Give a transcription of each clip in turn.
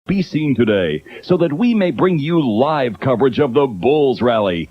Be seen today so that we may bring you live coverage of the Bulls Rally.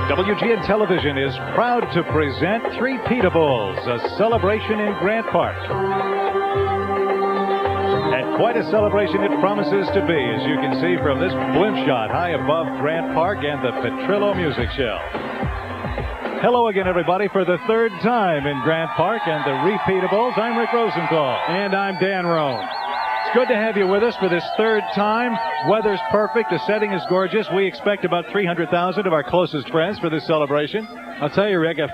WGN Television is proud to present Three Peetables, a celebration in Grant Park. And quite a celebration it promises to be, as you can see from this blimp shot high above Grant Park and the Petrillo Music Shell. Hello again, everybody, for the third time in Grant Park and the Repeatables. I'm Rick Rosenthal. And I'm Dan Roan. It's good to have you with us for this third time. Weather's perfect. The setting is gorgeous. We expect about 300,000 of our closest friends for this celebration. I'll tell you, Rick, if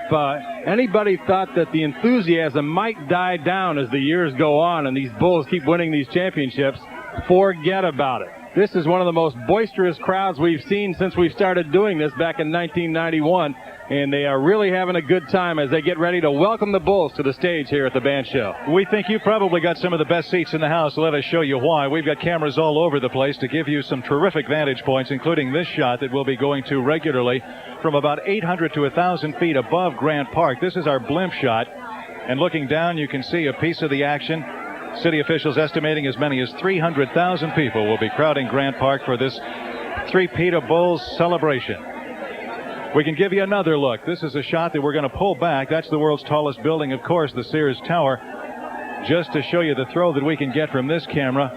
anybody thought that the enthusiasm might die down as the years go on and these Bulls keep winning these championships, forget about it. This is one of the most boisterous crowds we've seen since we started doing this back in 1991, and they are really having a good time as they get ready to welcome the Bulls to the stage here at the band show. We think you probably got some of the best seats in the house. Let us show you why. We've got cameras all over the place to give you some terrific vantage points, including this shot that we'll be going to regularly from about 800 to 1,000 feet above Grant Park. This is our blimp shot, and looking down you can see a piece of the action. City officials estimating as many as 300,000 people will be crowding Grant Park for this Three-Peat Bulls celebration. We can give you another look. This is a shot that we're going to pull back. That's the world's tallest building, of course, the Sears Tower. Just to show you the throw that we can get from this camera.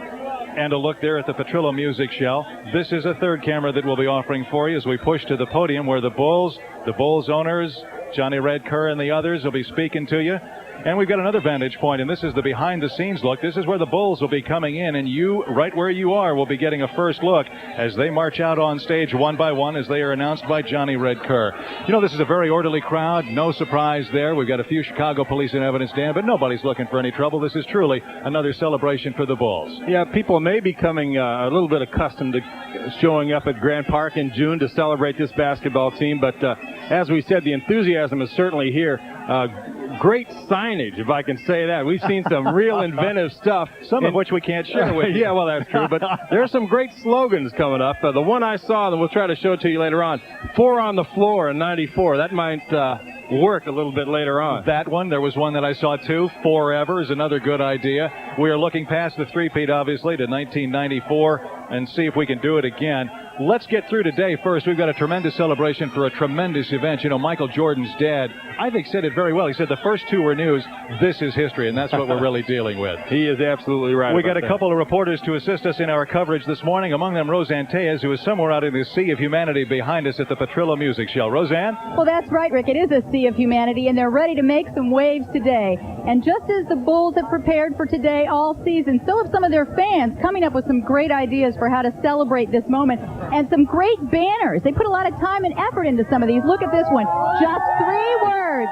And a look there at the Petrillo Music Shell. This is a third camera that we'll be offering for you as we push to the podium where the Bulls owners, Johnny Red Kerr and the others will be speaking to you. And we've got another vantage point, and this is the behind-the-scenes look. This is where the Bulls will be coming in, and you, right where you are, will be getting a first look as they march out on stage one by one as they are announced by Johnny Red Kerr. You know, this is a very orderly crowd. No surprise there. We've got a few Chicago police in evidence, Dan, but nobody's looking for any trouble. This is truly another celebration for the Bulls. Yeah, people may be becoming a little bit accustomed to showing up at Grant Park in June to celebrate this basketball team, but as we said, the enthusiasm is certainly here. Great signage, if I can say that. We've seen some real inventive stuff. Some of which we can't share with you. Yeah, well, that's true. But there's some great slogans coming up. The one I saw, and we'll try to show it to you later on, 4 on the floor in 94. That might work a little bit later on. That one, there was one that I saw too. Forever is another good idea. We are looking past the three-peat, obviously, to 1994 and see if we can do it again. Let's get through today first. We've got a tremendous celebration for a tremendous event. You know, Michael Jordan's dad, I think, said it very well. He said the first two were news. This is history, and that's what we're really dealing with. He is absolutely right. We got a couple of reporters to assist us in our coverage this morning. Among them, Roseanne Tellez, who is somewhere out in the sea of humanity behind us at the Petrillo Music Shell. Roseanne? Well, that's right, Rick. It is a sea of humanity, and they're ready to make some waves today. And just as the Bulls have prepared for today all season, so have some of their fans coming up with some great ideas for how to celebrate this moment. And some great banners. They put a lot of time and effort into some of these. Look at this one. Just 3 words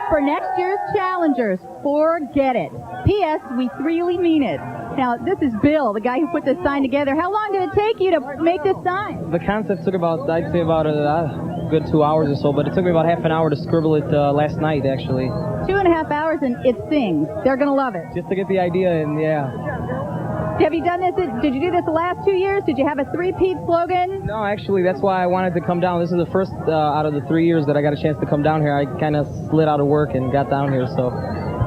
for next year's challengers. Forget it. P.S. We really mean it. Now, this is Bill, the guy who put this sign together. How long did it take you to make this sign? The concept took about, I'd say about a good 2 hours or so, but it took me about half an hour to scribble it last night, actually. 2.5 hours, and it sings. They're going to love it. Just to get the idea, and yeah. Have you done this? Did you do this the last 2 years? Did you have a three-peat slogan? No, actually, that's why I wanted to come down. This is the first out of the 3 years that I got a chance to come down here. I kind of slid out of work and got down here, so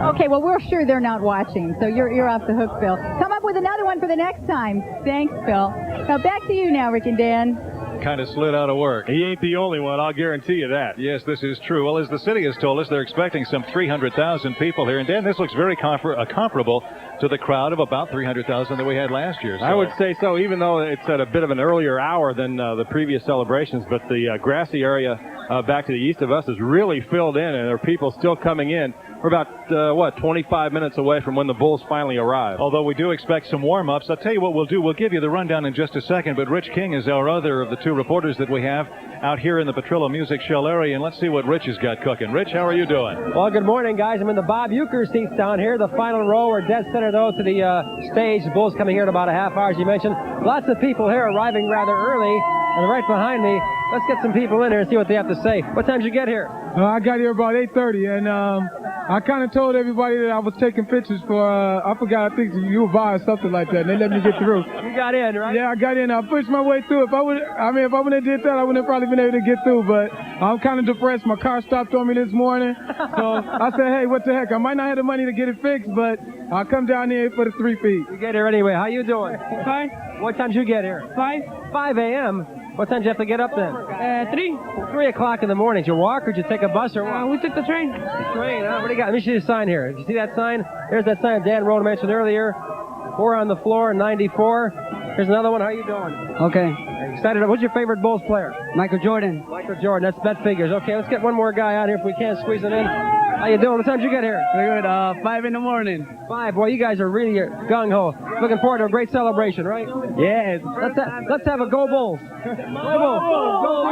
Okay, well, we're sure they're not watching, so you're off the hook, Phil. Come up with another one for the next time. Thanks, Phil. Now, back to you now, Rick and Dan. Kind of slid out of work. He ain't the only one, I'll guarantee you that. Yes, this is true. Well, as the city has told us, they're expecting some 300,000 people here. And, Dan, this looks very comparable to the crowd of about 300,000 that we had last year. So. I would say so, even though it's at a bit of an earlier hour than the previous celebrations. But the grassy area back to the east of us is really filled in, and there are people still coming in. We're about, 25 minutes away from when the Bulls finally arrive. Although we do expect some warm-ups. I'll tell you what we'll do. We'll give you the rundown in just a second, but Rich King is our other of the two reporters that we have out here in the Petrillo Music Shell area, and let's see what Rich has got cooking. Rich, how are you doing? Well, good morning, guys. I'm in the Bob Euchre seats down here, the final row. We're dead center, though, to the stage. The Bulls coming here in about a half hour, as you mentioned. Lots of people here arriving rather early, and right behind me, let's get some people in here and see what they have to say. What time did you get here? I got here about 8:30, and I kind of told everybody that I was taking pictures for, I forgot, I think you were by or something like that, and they let me get through. You got in, right? Yeah, I got in. I pushed my way through. If I wouldn't have did that, I wouldn't have probably been able to get through, but I'm kind of depressed. My car stopped on me this morning, so I said, hey, what the heck? I might not have the money to get it fixed, but I'll come down here for the 3 feet. You get here anyway. How you doing? Fine. What time did you get here? 5 a.m.? What time did you have to get up then? 3. 3 o'clock in the morning. Did you walk or did you take a bus or what? We took the train. Train, huh? What do you got? Let me see the sign here. Did you see that sign? Here's that sign Dan Rohn mentioned earlier. 4 on the floor, 94. Here's another one. How you doing? Okay. Are you excited? What's your favorite Bulls player? Michael Jordan. Michael Jordan. That's bet figures. Okay, let's get one more guy out here if we can squeeze it in. How you doing? What time did you get here? Very good. 5 in the morning. 5. Boy, you guys are really gung-ho. Looking forward to a great celebration, right? Yes. Let's have a Go Bulls. Go Bulls. Go Bulls.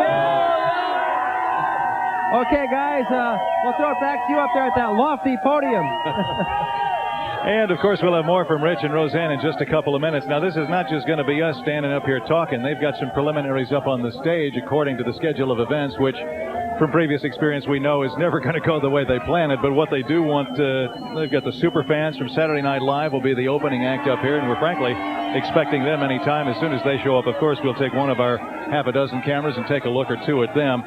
Okay, guys, we'll throw it back to you up there at that lofty podium. And, of course, we'll have more from Rich and Roseanne in just a couple of minutes. Now, this is not just going to be us standing up here talking. They've got some preliminaries up on the stage according to the schedule of events, which, from previous experience, we know is never going to go the way they plan it. But what they do want, they've got the super fans from Saturday Night Live will be the opening act up here, and we're frankly expecting them anytime. As soon as they show up, of course, we'll take one of our half a dozen cameras and take a look or two at them.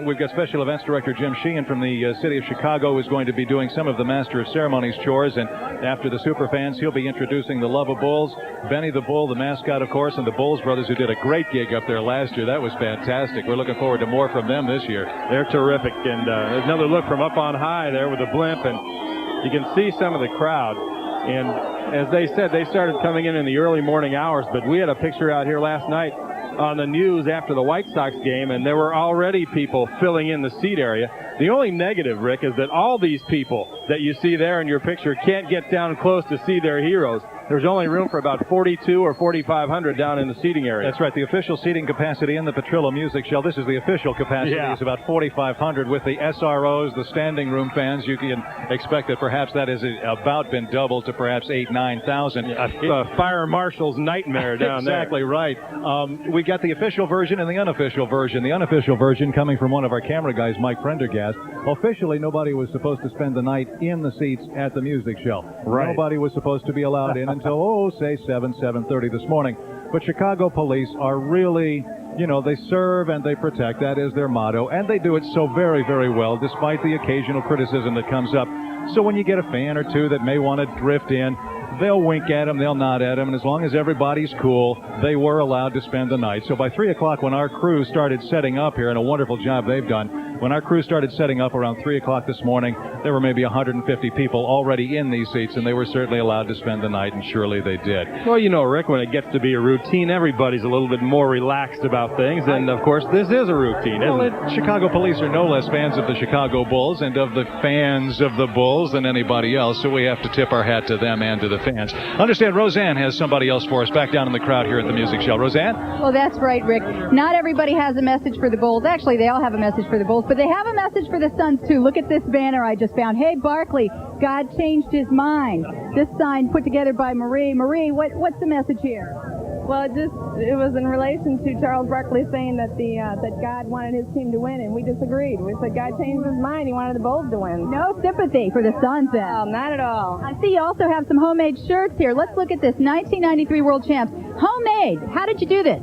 We've got Special Events Director Jim Sheehan from the city of Chicago who's going to be doing some of the Master of Ceremonies chores, and after the super fans, he'll be introducing the Love of Bulls, Benny the Bull, the mascot, of course, and the Bulls brothers who did a great gig up there last year. That was fantastic. We're looking forward to more from them this year. They're terrific, and there's another look from up on high there with the blimp, and you can see some of the crowd. And as they said, they started coming in the early morning hours, but we had a picture out here last night on the news after the White Sox game, and there were already people filling in the seat area. The only negative, Rick, is that all these people that you see there in your picture can't get down close to see their heroes. There's only room for about 42 or 4,500 down in the seating area. That's right. The official seating capacity in the Petrillo Music Shell, this is the official capacity, is about 4,500. With the SROs, the standing room fans, you can expect that perhaps that has about been doubled to perhaps 8,000, 9,000. A fire marshal's nightmare down there. Exactly right. We got the official version and the unofficial version. The unofficial version coming from one of our camera guys, Mike Prendergast. Officially, nobody was supposed to spend the night in the seats at the Music Shell. Right. Nobody was supposed to be allowed in until, say 7:30 this morning. But Chicago police are really, they serve and they protect. That is their motto. And they do it so very, very well, despite the occasional criticism that comes up. So when you get a fan or two that may want to drift in, they'll wink at them, they'll nod at them, and as long as everybody's cool, they were allowed to spend the night. So by 3 o'clock, when our crew started setting up here, and a wonderful job they've done, when our crew started setting up around 3 o'clock this morning, there were maybe 150 people already in these seats, and they were certainly allowed to spend the night, and surely they did. Well, Rick, when it gets to be a routine, everybody's a little bit more relaxed about things, and of course, this is a routine, isn't it? Chicago police are no less fans of the Chicago Bulls and of the fans of the Bulls than anybody else, so we have to tip our hat to them and to the fans. Understand, Roseanne has somebody else for us back down in the crowd here at the Music Shell. Roseanne? Well, that's right, Rick. Not everybody has a message for the Bulls. Actually, they all have a message for the Bulls, but they have a message for the Suns, too. Look at this banner I just found. Hey, Barkley, God changed his mind. This sign put together by Marie. Marie, what's the message here? Well, it was in relation to Charles Barkley saying that that God wanted his team to win, and we disagreed. We said God changed his mind. He wanted the Bulls to win. No sympathy for the Suns, then. Oh, not at all. I see you also have some homemade shirts here. Let's look at this. 1993 World Champs. Homemade. How did you do this?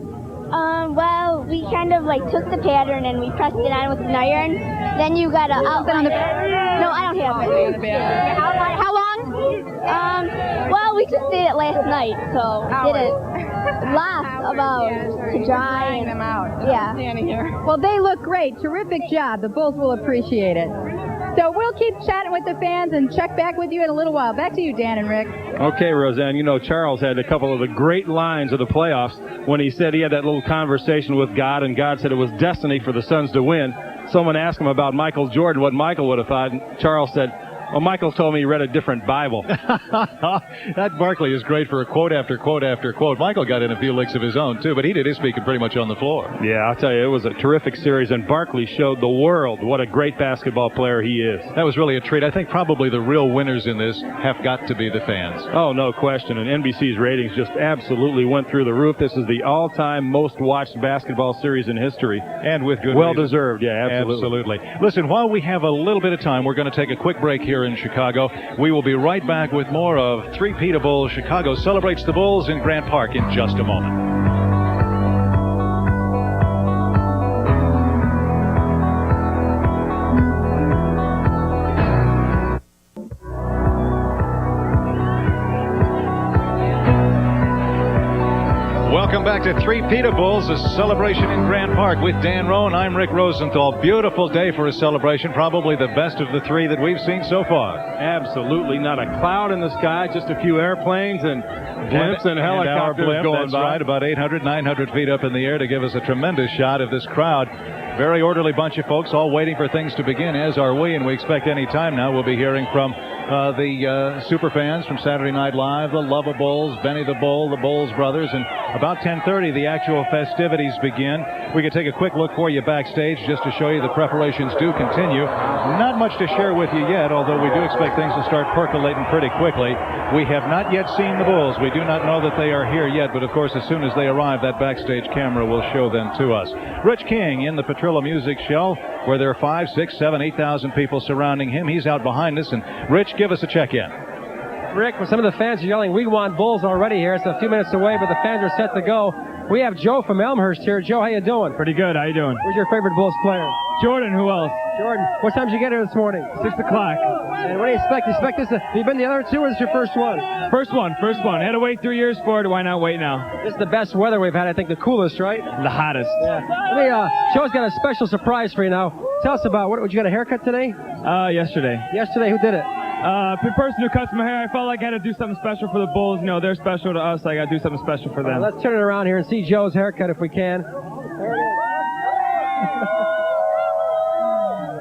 Well, we kind of like took the pattern and we pressed it on with an iron. Then you gotta outline it. No, I don't have it. How long? Well, we just did it last night, so did it last about to dry and them out. Yeah. Standing here. Well, they look great. Terrific job. The Bulls will appreciate it. So we'll keep chatting with the fans and check back with you in a little while. Back to you, Dan and Rick. Okay, Roseanne, you know Charles had a couple of the great lines of the playoffs when he said he had that little conversation with God, and God said it was destiny for the Suns to win. Someone asked him about Michael Jordan, what Michael would have thought, and Charles said, well, Michael told me he read a different Bible. That Barkley is great for a quote after quote after quote. Michael got in a few licks of his own, too, but he did his speaking pretty much on the floor. Yeah, I'll tell you, it was a terrific series, and Barkley showed the world what a great basketball player he is. That was really a treat. I think probably the real winners in this have got to be the fans. Oh, no question, and NBC's ratings just absolutely went through the roof. This is the all-time most-watched basketball series in history. And with good well-deserved, yeah, absolutely. Listen, while we have a little bit of time, we're going to take a quick break here in Chicago. We will be right back with more of Three-Peatables. Chicago celebrates the Bulls in Grant Park in just a moment. Welcome back to Three-Peatables, a celebration in Grant Park with Dan Roan. I'm Rick Rosenthal. Beautiful day for a celebration, probably the best of the three that we've seen so far. Absolutely. Not a cloud in the sky, just a few airplanes and blimps and helicopters going that's by. Right, about 800, 900 feet up in the air to give us a tremendous shot of this crowd. Very orderly bunch of folks, all waiting for things to begin, as are we, and we expect any time now we'll be hearing from the super fans from Saturday Night Live, the Lovables, Benny the Bull, the Bulls brothers, and about 10:30 the actual festivities begin. We can take a quick look for you backstage just to show you the preparations do continue. Not much to share with you yet, although we do expect things to start percolating pretty quickly. We have not yet seen the Bulls. We do not know that they are here yet, but of course as soon as they arrive, that backstage camera will show them to us. Rich King in the Petrillo Music Show, where there are 5, 6, 7, 8,000 people surrounding him. He's out behind us, and Rich, give us a check-in. Rick, some of the fans are yelling, "We want Bulls" already here. It's a few minutes away, but the fans are set to go. We have Joe from Elmhurst here. Joe, how you doing? Pretty good. How you doing? Who's your favorite Bulls player? Jordan. Who else? Jordan. What time did you get here this morning? 6 o'clock. And what do you expect? You expect this? Have you been the other two, or is this your first one? First one. Had to wait 3 years for it. Why not wait now? This is the best weather we've had. I think the coolest, right? The hottest. Yeah. Joe's got a special surprise for you now. Tell us about what you got a haircut today? Yesterday. Yesterday. Who did it? The person who cuts my hair, I felt like I had to do something special for the Bulls. You know, they're special to us. I got to do something special for them. Let's turn it around here and see Joe's haircut if we can.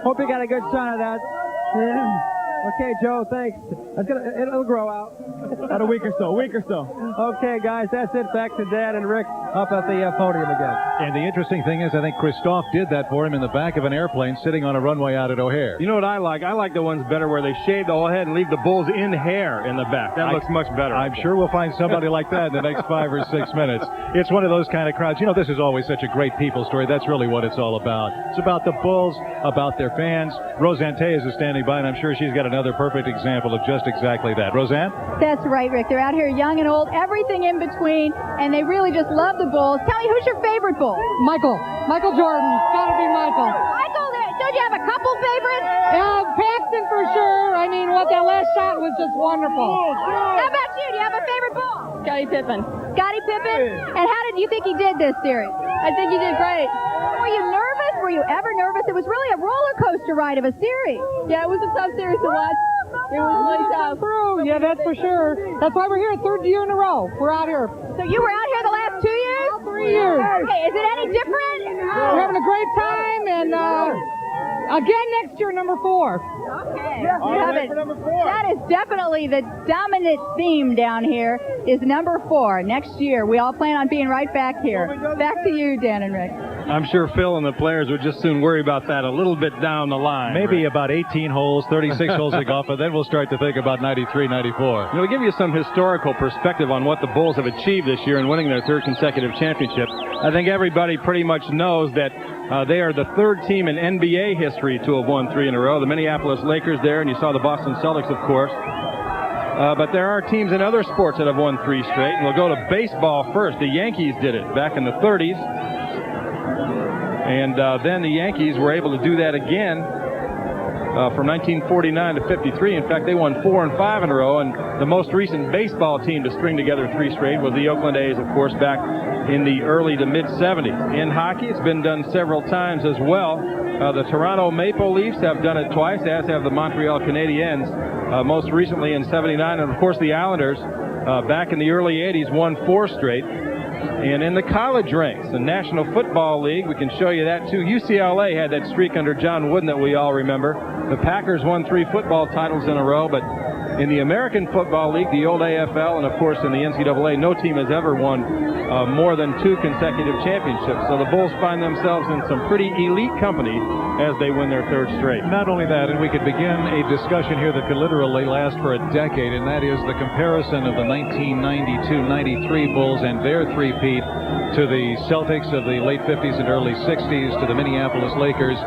Hope you got a good shot of that. Yeah. Okay, Joe, thanks. It'll grow out. About a week or so. Okay, guys, that's it. Back to Dan and Rick up at the podium again. And the interesting thing is, I think Christoph did that for him in the back of an airplane sitting on a runway out at O'Hare. You know what I like? I like the ones better where they shave the whole head and leave the Bulls in hair in the back. That looks much better. I'm sure we'll find somebody like that in the next 5 or 6 minutes. It's one of those kind of crowds. You know, this is always such a great people story. That's really what it's all about. It's about the Bulls, about their fans. Roseanne Tellez is standing by, and I'm sure she's got another perfect example of just exactly that. Roseanne? That's right, Rick. They're out here young and old, everything in between, and they really just love the Bulls. Tell me, who's your favorite Bull? Michael Jordan. Gotta be Michael. Michael, don't you have a couple favorites? Paxton for sure. I mean, that last shot was just wonderful. How about you? Do you have a favorite Bull? Scottie Pippen. Scottie Pippen? And how did you think he did this series? I think he did great. Were you nervous? Were you ever nervous? It was really a roller coaster ride of a series. Yeah, it was a tough series to watch. It was really tough. Yeah, that's for sure. That's why we're here, third year in a row. We're out here. So you were out here the last 2 years? 3 years. Okay, is it any different? We're having a great time, and again next year, number 4. Okay. That is definitely the dominant theme down here is number 4. Next year, we all plan on being right back here. Back to you, Dan and Rick. I'm sure Phil and the players would just soon worry about that a little bit down the line. Maybe about 18 holes, 36 holes of golf, and then we'll start to think about 93, 94. You know, to give you some historical perspective on what the Bulls have achieved this year in winning their third consecutive championship, I think everybody pretty much knows that they are the third team in NBA history to have won 3 in a row. The Minneapolis Lakers there, and you saw the Boston Celtics, of course. But there are teams in other sports that have won 3 straight, and we'll go to baseball first. The Yankees did it back in the 30s, and then the Yankees were able to do that again from 1949 to 53. In fact, they won 4 and 5 in a row, and the most recent baseball team to string together 3 straight was the Oakland A's, of course, back in the early to mid-70s. In hockey, it's been done several times as well. The Toronto Maple Leafs have done it twice, as have the Montreal Canadiens, most recently in 79. And, of course, the Islanders, back in the early 80s, won 4 straight. And in the college ranks, the National Football League, we can show you that, too. UCLA had that streak under John Wooden that we all remember. The Packers won 3 football titles in a row, but in the American Football League, the old AFL, and, of course, in the NCAA, no team has ever won more than 2 consecutive championships. So the Bulls find themselves in some pretty elite company as they win their 3rd straight. Not only that, and we could begin a discussion here that could literally last for a decade, and that is the comparison of the 1992-93 Bulls and their three-peat to the Celtics of the late 50s and early 60s, to the Minneapolis Lakers.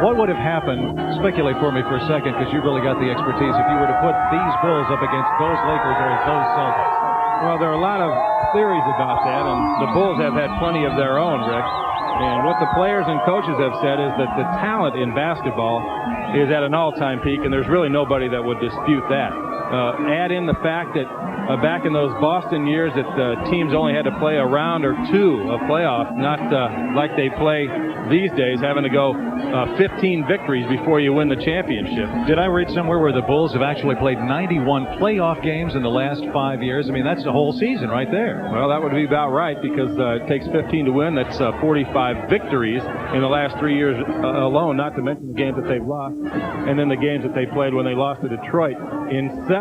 What would have happened, speculate for me for a second, because you really got the expertise, if you were to put these Bulls up against those Lakers or those Celtics? Well, there are a lot of theories about that, and the Bulls have had plenty of their own, Rick. And what the players and coaches have said is that the talent in basketball is at an all-time peak, and there's really nobody that would dispute that. Add in the fact that back in those Boston years that teams only had to play a round or 2 of playoff, not like they play these days, having to go 15 victories before you win the championship. Did I read somewhere where the Bulls have actually played 91 playoff games in the last 5 years? I mean, that's the whole season right there. Well, that would be about right, because it takes 15 to win. That's 45 victories in the last 3 years alone, not to mention the games that they've lost, and then the games that they played when they lost to Detroit in 7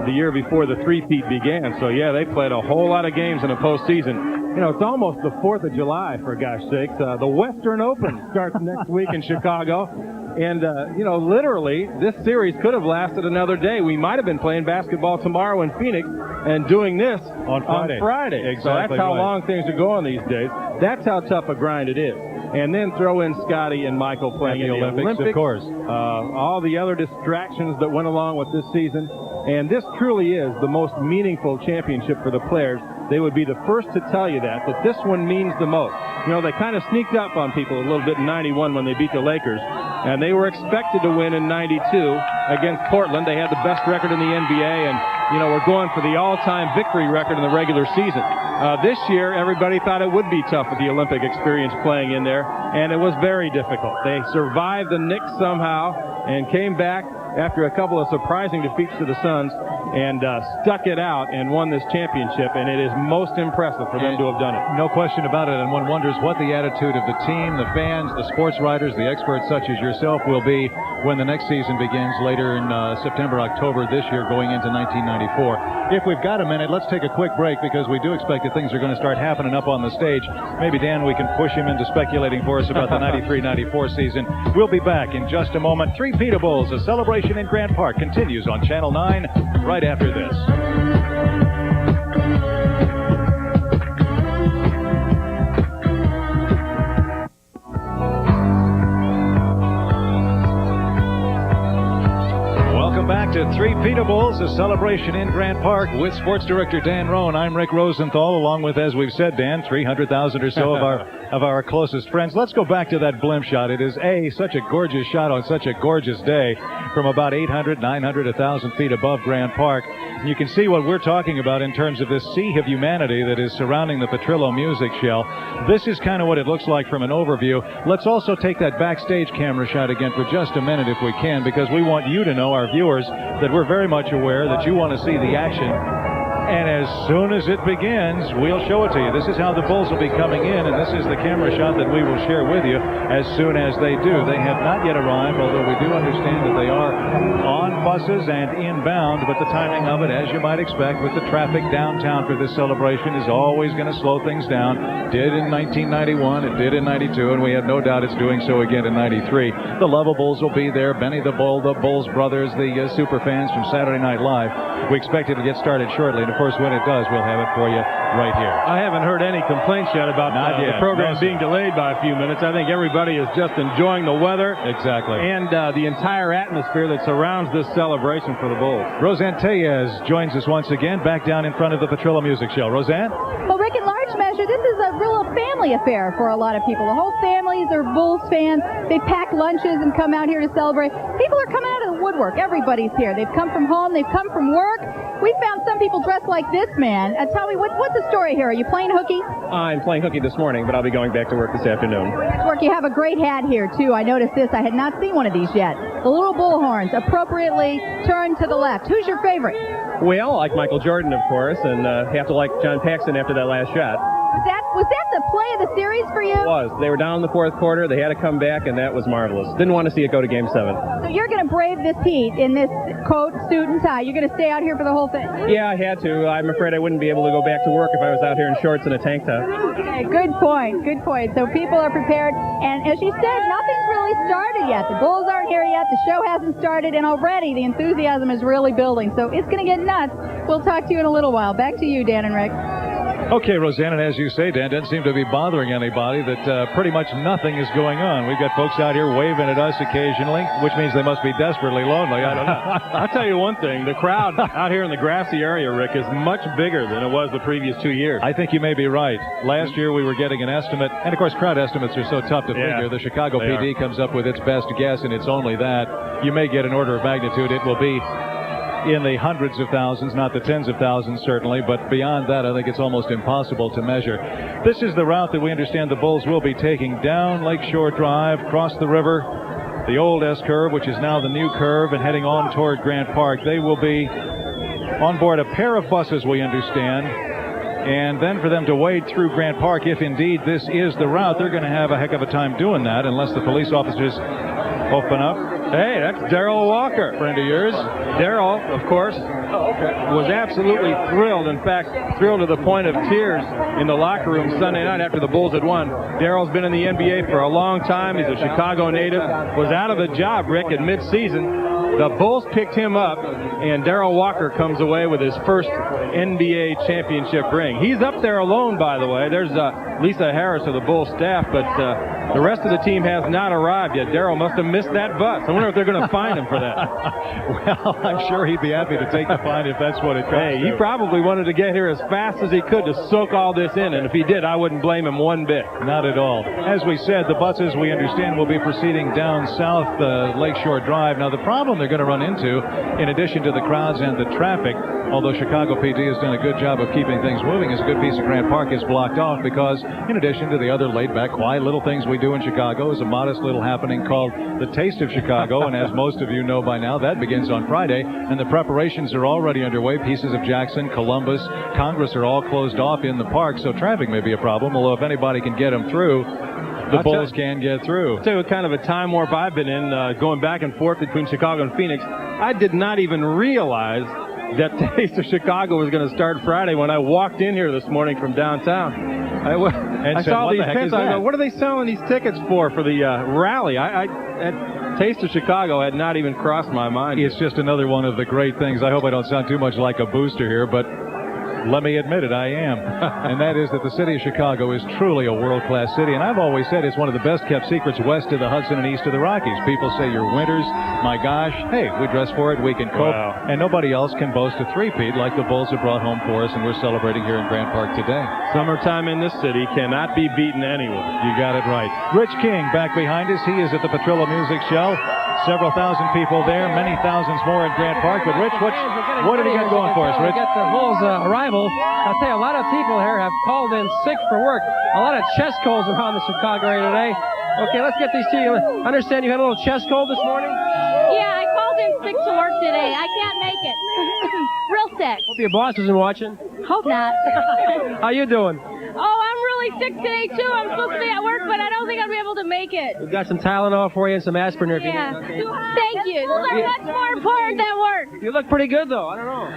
the year before the three-peat began. So, yeah, they played a whole lot of games in the postseason. You know, it's almost the 4th of July, for gosh sakes. The Western Open starts next week in Chicago. And, you know, literally, this series could have lasted another day. We might have been playing basketball tomorrow in Phoenix and doing this on Friday. Exactly. So that's how right. long things are going these days. That's how tough a grind it is. And then throw in Scotty and Michael playing in the Olympics, of course. All the other distractions that went along with this season. And this truly is the most meaningful championship for the players. They would be the first to tell you that this one means the most. You know, they kind of sneaked up on people a little bit in 91 when they beat the Lakers, and they were expected to win in 92 against Portland. They had the best record in the NBA, and, you know, we're going for the all-time victory record in the regular season. This year, everybody thought it would be tough with the Olympic experience playing in there, and it was very difficult. They survived the Knicks somehow and came back after a couple of surprising defeats to the Suns and stuck it out and won this championship, and it is most impressive for them to have done it. No question about it, and one wonders what the attitude of the team, the fans, the sports writers, the experts such as yourself will be when the next season begins later in September, October this year, going into 1994. If we've got a minute, let's take a quick break, because we do expect that things are going to start happening up on the stage. Maybe, Dan, we can push him into speculating for us about the 93-94 season. We'll be back in just a moment. Three-peat Bulls, a celebration in Grant Park, continues on Channel 9 right after this. Welcome back to Three-Peat Bulls, a celebration in Grant Park with Sports Director Dan Roan. I'm Rick Rosenthal, along with, as we've said, Dan, 300,000 or so of our closest friends. Let's go back to that blimp shot. It is such a gorgeous shot on such a gorgeous day from about 800, 900, 1,000 feet above Grant Park. And you can see what we're talking about in terms of this sea of humanity that is surrounding the Petrillo Music Shell. This is kind of what it looks like from an overview. Let's also take that backstage camera shot again for just a minute if we can, because we want you to know, our viewers, that we're very much aware that you want to see the action. And as soon as it begins, we'll show it to you. This is how the Bulls will be coming in, and this is the camera shot that we will share with you as soon as they do. They have not yet arrived, although we do understand that they are on buses and inbound, but the timing of it, as you might expect, with the traffic downtown for this celebration, is always going to slow things down. Did in 1991, it did in 92, and we have no doubt it's doing so again in 93. The Lovables will be there, Benny the Bull, the Bulls brothers, the super fans from Saturday Night Live. We expect it to get started shortly, and of course, when it does, we'll have it for you right here. I haven't heard any complaints yet about the program being delayed by a few minutes. I think everybody is just enjoying the weather. Exactly. And the entire atmosphere that surrounds this celebration for the Bulls. Roseanne Tellez joins us once again, back down in front of the Petrillo Music Show. Roseanne? Well, Rick, in large measure, this is a real family affair for a lot of people. The whole families are Bulls fans. They pack lunches and come out here to celebrate. People are coming out of the woodwork. Everybody's here. They've come from home. They've come from work. We found some people dressed like this man. Tell me, what's the story here? Are you playing hooky? I'm playing hooky this morning, but I'll be going back to work this afternoon. Work. You have a great hat here, too. I noticed this. I had not seen one of these yet. The little bull horns, appropriately turned to the left. Who's your favorite? Well, like Michael Jordan, of course, and have to like John Paxson after that last shot. Was that the play of the series for you? It was. They were down in the fourth quarter. They had to come back, and that was marvelous. Didn't want to see it go to Game 7. So you're going to brave this heat in this coat, suit, and tie. You're going to stay out here for the whole thing? Yeah, I had to. I'm afraid I wouldn't be able to go back to work if I was out here in shorts and a tank top. Okay, good point. Good point. So people are prepared, and as you said, nothing's really started yet. The Bulls aren't here yet. The show hasn't started, and already the enthusiasm is really building. So it's going to get nuts. We'll talk to you in a little while. Back to you, Dan and Rick. Okay, Roseanne, and as you say, Dan, doesn't seem to be bothering anybody that pretty much nothing is going on. We've got folks out here waving at us occasionally, which means they must be desperately lonely. I don't know. I'll tell you one thing. The crowd out here in the grassy area, Rick, is much bigger than it was the previous 2 years. I think you may be right. Last year we were getting an estimate, and of course crowd estimates are so tough to figure. The Chicago PD comes up with its best guess, and it's only that. You may get an order of magnitude. It will be in the hundreds of thousands, not the tens of thousands certainly, but beyond that I think it's almost impossible to measure. This is the route that we understand the Bulls will be taking down Lakeshore Drive, cross the river, the old S-curve, which is now the new curve, and heading on toward Grant Park. They will be on board a pair of buses, we understand, and then for them to wade through Grant Park, if indeed this is the route, they're going to have a heck of a time doing that unless the police officers open up. Hey, that's Darrell Walker. Friend of yours. Darrell, of course, was absolutely thrilled. In fact, thrilled to the point of tears in the locker room Sunday night after the Bulls had won. Darrell's been in the NBA for a long time. He's a Chicago native. Was out of a job, Rick, at midseason. The Bulls picked him up, and Darrell Walker comes away with his first NBA championship ring. He's up there alone, by the way. There's Lisa Harris of the Bulls staff, but the rest of the team has not arrived yet. Darrell must have missed that bus. I wonder if they're going to fine him for that. Well, I'm sure he'd be happy to take the fine if that's what it comes Hey, he probably wanted to get here as fast as he could to soak all this in, and if he did, I wouldn't blame him one bit. Not at all. As we said, the buses, we understand, will be proceeding down south Lakeshore Drive. Now, the problem they're going to run into, in addition to the crowds and the traffic, although Chicago PD has done a good job of keeping things moving, is a good piece of Grant Park is blocked off because, in addition to the other laid-back, quiet little things we do in Chicago, is a modest little happening called the Taste of Chicago, and as most of you know by now, that begins on Friday, and the preparations are already underway. Pieces of Jackson, Columbus, Congress are all closed off in the park, so traffic may be a problem, although if anybody can get them through, the Bulls can get through. I'll tell you what kind of a time warp I've been in, going back and forth between Chicago and Phoenix. I did not even realize that Taste of Chicago was going to start Friday when I walked in here this morning from downtown. I saw these tents. I go, what are they selling these tickets for the rally? Taste of Chicago had not even crossed my mind. It's just another one of the great things. I hope I don't sound too much like a booster here, but let me admit it, I am. And that is that the city of Chicago is truly a world-class city. And I've always said it's one of the best-kept secrets west of the Hudson and east of the Rockies. People say you're winters. My gosh, hey, we dress for it. We can cope. Wow. And nobody else can boast a three-peat like the Bulls have brought home for us, and we're celebrating here in Grant Park today. Summertime in this city cannot be beaten anywhere. You got it right. Rich King back behind us. He is at the Petrillo Music Show. Several thousand people there, many thousands more at Grant Park. But, Rich, what have you got going for us, Rich? We got the Bulls' arrival. I'll tell you, a lot of people here have called in sick for work. A lot of chest colds around the Chicago area today. Okay, let's get these to you. I understand you had a little chest cold this morning? Yeah, I called in sick to work today. I can't make it. Real sick. Hope your boss isn't watching. Hope not. How you doing? Oh, I'm really sick today, too. I'm supposed to be at work, but I don't think I'll be able to make it. We've got some Tylenol for you and some aspirin here. Yeah. Thank you. Those are much more important than work. You look pretty good, though. I don't know.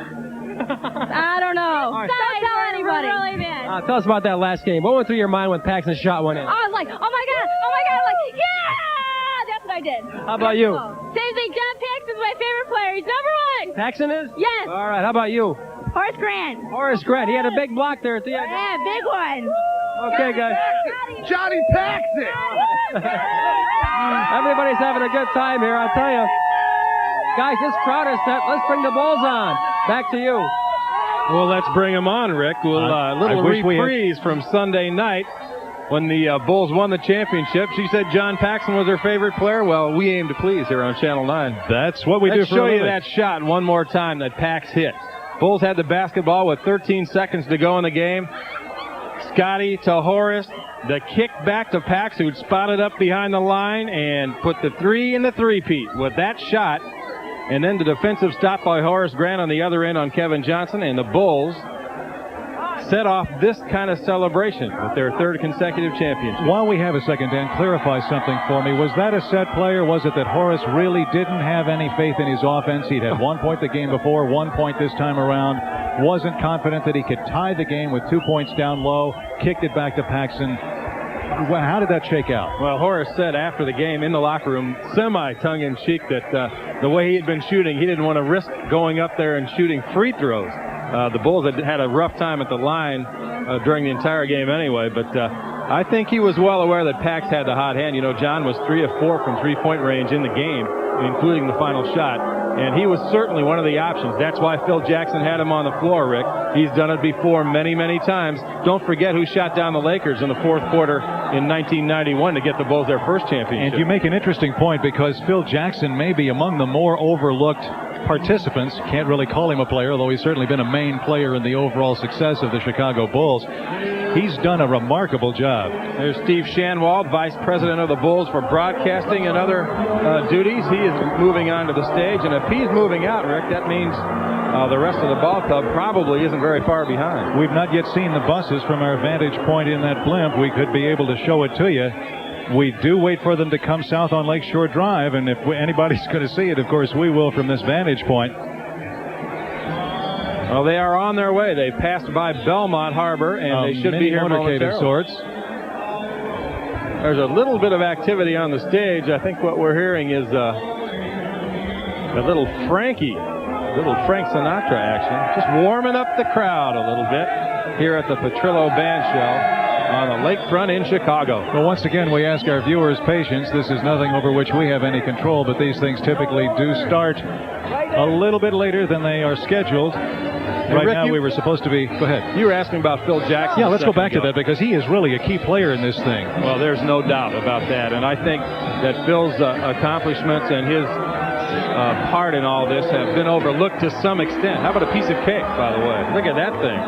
I don't know. Right. Don't tell anybody. Really bad. Tell us about that last game. What went through your mind when Paxson shot one in? I was like, oh my God. I'm like, yeah! That's what I I did. How about you? Same thing. John Paxton's my favorite player. He's #1. Paxton is? Yes. All right, how about you? Horace Grant. Horace Grant. He had a big block there at the end. Yeah, big one. Okay, guys. Johnny Paxton! Everybody's having a good time here, I'll tell you. Guys, this crowd is set. Let's bring the Bulls on. Back to you. Well, let's bring them on, Rick. We'll little reprise from Sunday night when the Bulls won the championship. She said John Paxton was her favorite player. Well, we aim to please here on Channel 9. That's what we do Let's for show a you living. that shot one more time that Pax hit. Bulls had the basketball with 13 seconds to go in the game. Scotty to Horace. The kick back to Pax, who'd spotted up behind the line and put the three in the three-peat with that shot. And then the defensive stop by Horace Grant on the other end on Kevin Johnson. And the Bulls set off this kind of celebration with their third consecutive championship. While we have a second, Dan, clarify something for me. Was that a set play, or was it that Horace really didn't have any faith in his offense? He'd had 1 point the game before, 1 point this time around. Wasn't confident that he could tie the game with 2 points down low. Kicked it back to Paxton. Well, how did that shake out? Well, Horace said after the game in the locker room, semi-tongue-in-cheek, that the way he had been shooting, he didn't want to risk going up there and shooting free throws. The Bulls had a rough time at the line during the entire game anyway, but I think he was well aware that Pax had the hot hand. You know, John was 3 of 4 from three-point range in the game, including the final shot, and he was certainly one of the options. That's why Phil Jackson had him on the floor, Rick. He's done it before many, many times. Don't forget who shot down the Lakers in the fourth quarter in 1991 to get the Bulls their first championship. And you make an interesting point, because Phil Jackson may be among the more overlooked participants. Can't really call him a player, although he's certainly been a main player in the overall success of the Chicago Bulls. He's done a remarkable job. There's Steve Shanwald, Vice President of the Bulls for broadcasting and other duties. He is moving on to the stage, and if he's moving out, Rick, that means the rest of the ball club probably isn't very far behind. We've not yet seen the buses from our vantage point in that blimp. We could be able to show it to you. We do wait for them to come south on Lakeshore Drive, and if anybody's going to see it, of course, we will from this vantage point. Well, they are on their way. They passed by Belmont Harbor, and they should be here motorcade of sorts. There's a little bit of activity on the stage. I think what we're hearing is a little Frank Sinatra action. Just warming up the crowd a little bit here at the Petrillo Bandshell on the lakefront in Chicago. Well, once again, we ask our viewers' patience. This is nothing over which we have any control, but these things typically do start a little bit later than they are scheduled. Right Rick, now, we were supposed to be... Go ahead. You were asking about Phil Jackson. Yeah, let's go back to that, because he is really a key player in this thing. Well, there's no doubt about that, and I think that Phil's accomplishments and his part in all this have been overlooked to some extent. How about a piece of cake, by the way? Look at that thing.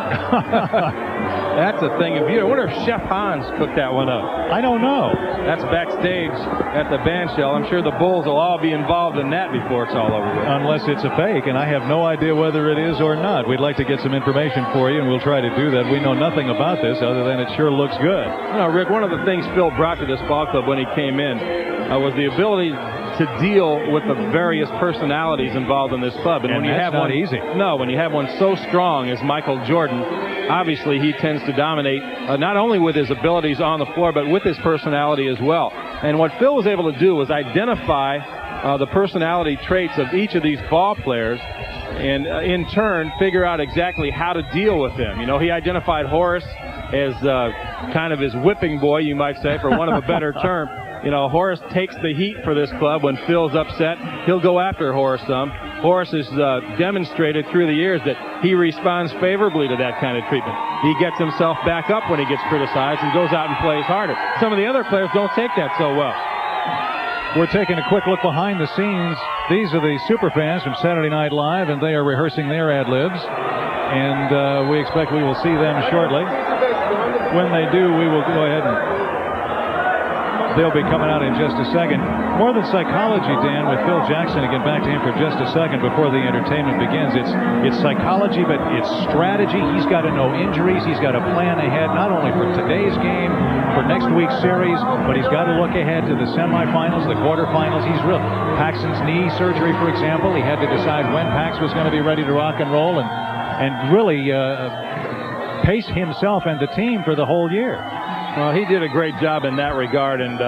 That's a thing of beauty. I wonder if Chef Hans cooked that one up. I don't know. That's backstage at the Bandshell. I'm sure the Bulls will all be involved in that before it's all over with. Unless it's a fake, and I have no idea whether it is or not. We'd like to get some information for you, and we'll try to do that. We know nothing about this other than it sure looks good. You know, Rick, one of the things Phil brought to this ball club when he came in was the ability to deal with the various personalities involved in this club. And when you have one easy. No, when you have one so strong as Michael Jordan, obviously he tends to dominate not only with his abilities on the floor, but with his personality as well. And what Phil was able to do was identify the personality traits of each of these ball players and in turn figure out exactly how to deal with them. You know, he identified Horace as kind of his whipping boy, you might say, for want of a better term. You know, Horace takes the heat for this club. When Phil's upset, he'll go after Horace some. Horace has demonstrated through the years that he responds favorably to that kind of treatment. He gets himself back up when he gets criticized and goes out and plays harder. Some of the other players don't take that so well. We're taking a quick look behind the scenes. These are the superfans from Saturday Night Live, and they are rehearsing their ad-libs. And we expect we will see them shortly. When they do, we will go ahead and... They'll be coming out in just a second. More than psychology, Dan, with Phil Jackson, to get back to him for just a second before the entertainment begins. It's psychology, but it's strategy. He's got to know injuries. He's got to plan ahead, not only for today's game, for next week's series, but he's got to look ahead to the semifinals, the quarterfinals. He's real. Paxton's knee surgery, for example, he had to decide when Pax was going to be ready to rock and roll and really pace himself and the team for the whole year. Well, he did a great job in that regard, and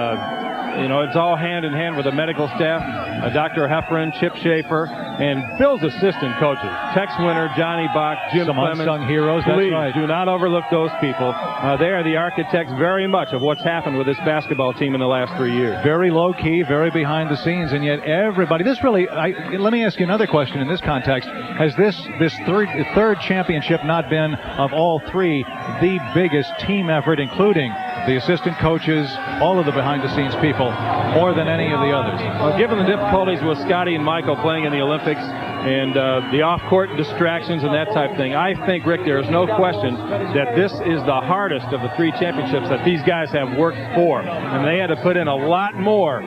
it's all hand in hand with the medical staff, Dr. Heffron, Chip Schaefer, and Phil's assistant coaches, Tex Winter, Johnny Bach, Jim Some Clemens. unsung heroes, that's Please right. do not overlook those people. They are the architects very much of what's happened with this basketball team in the last 3 years. Very low key, very behind the scenes, and yet everybody. This really. Let me ask you another question in this context. Has this third championship not been, of all three, the biggest team effort, including the assistant coaches, all of the behind-the-scenes people, more than any of the others? Well, given the difficulties with Scotty and Michael playing in the Olympics and the off-court distractions and that type of thing, I think, Rick, there is no question that this is the hardest of the three championships that these guys have worked for. And they had to put in a lot more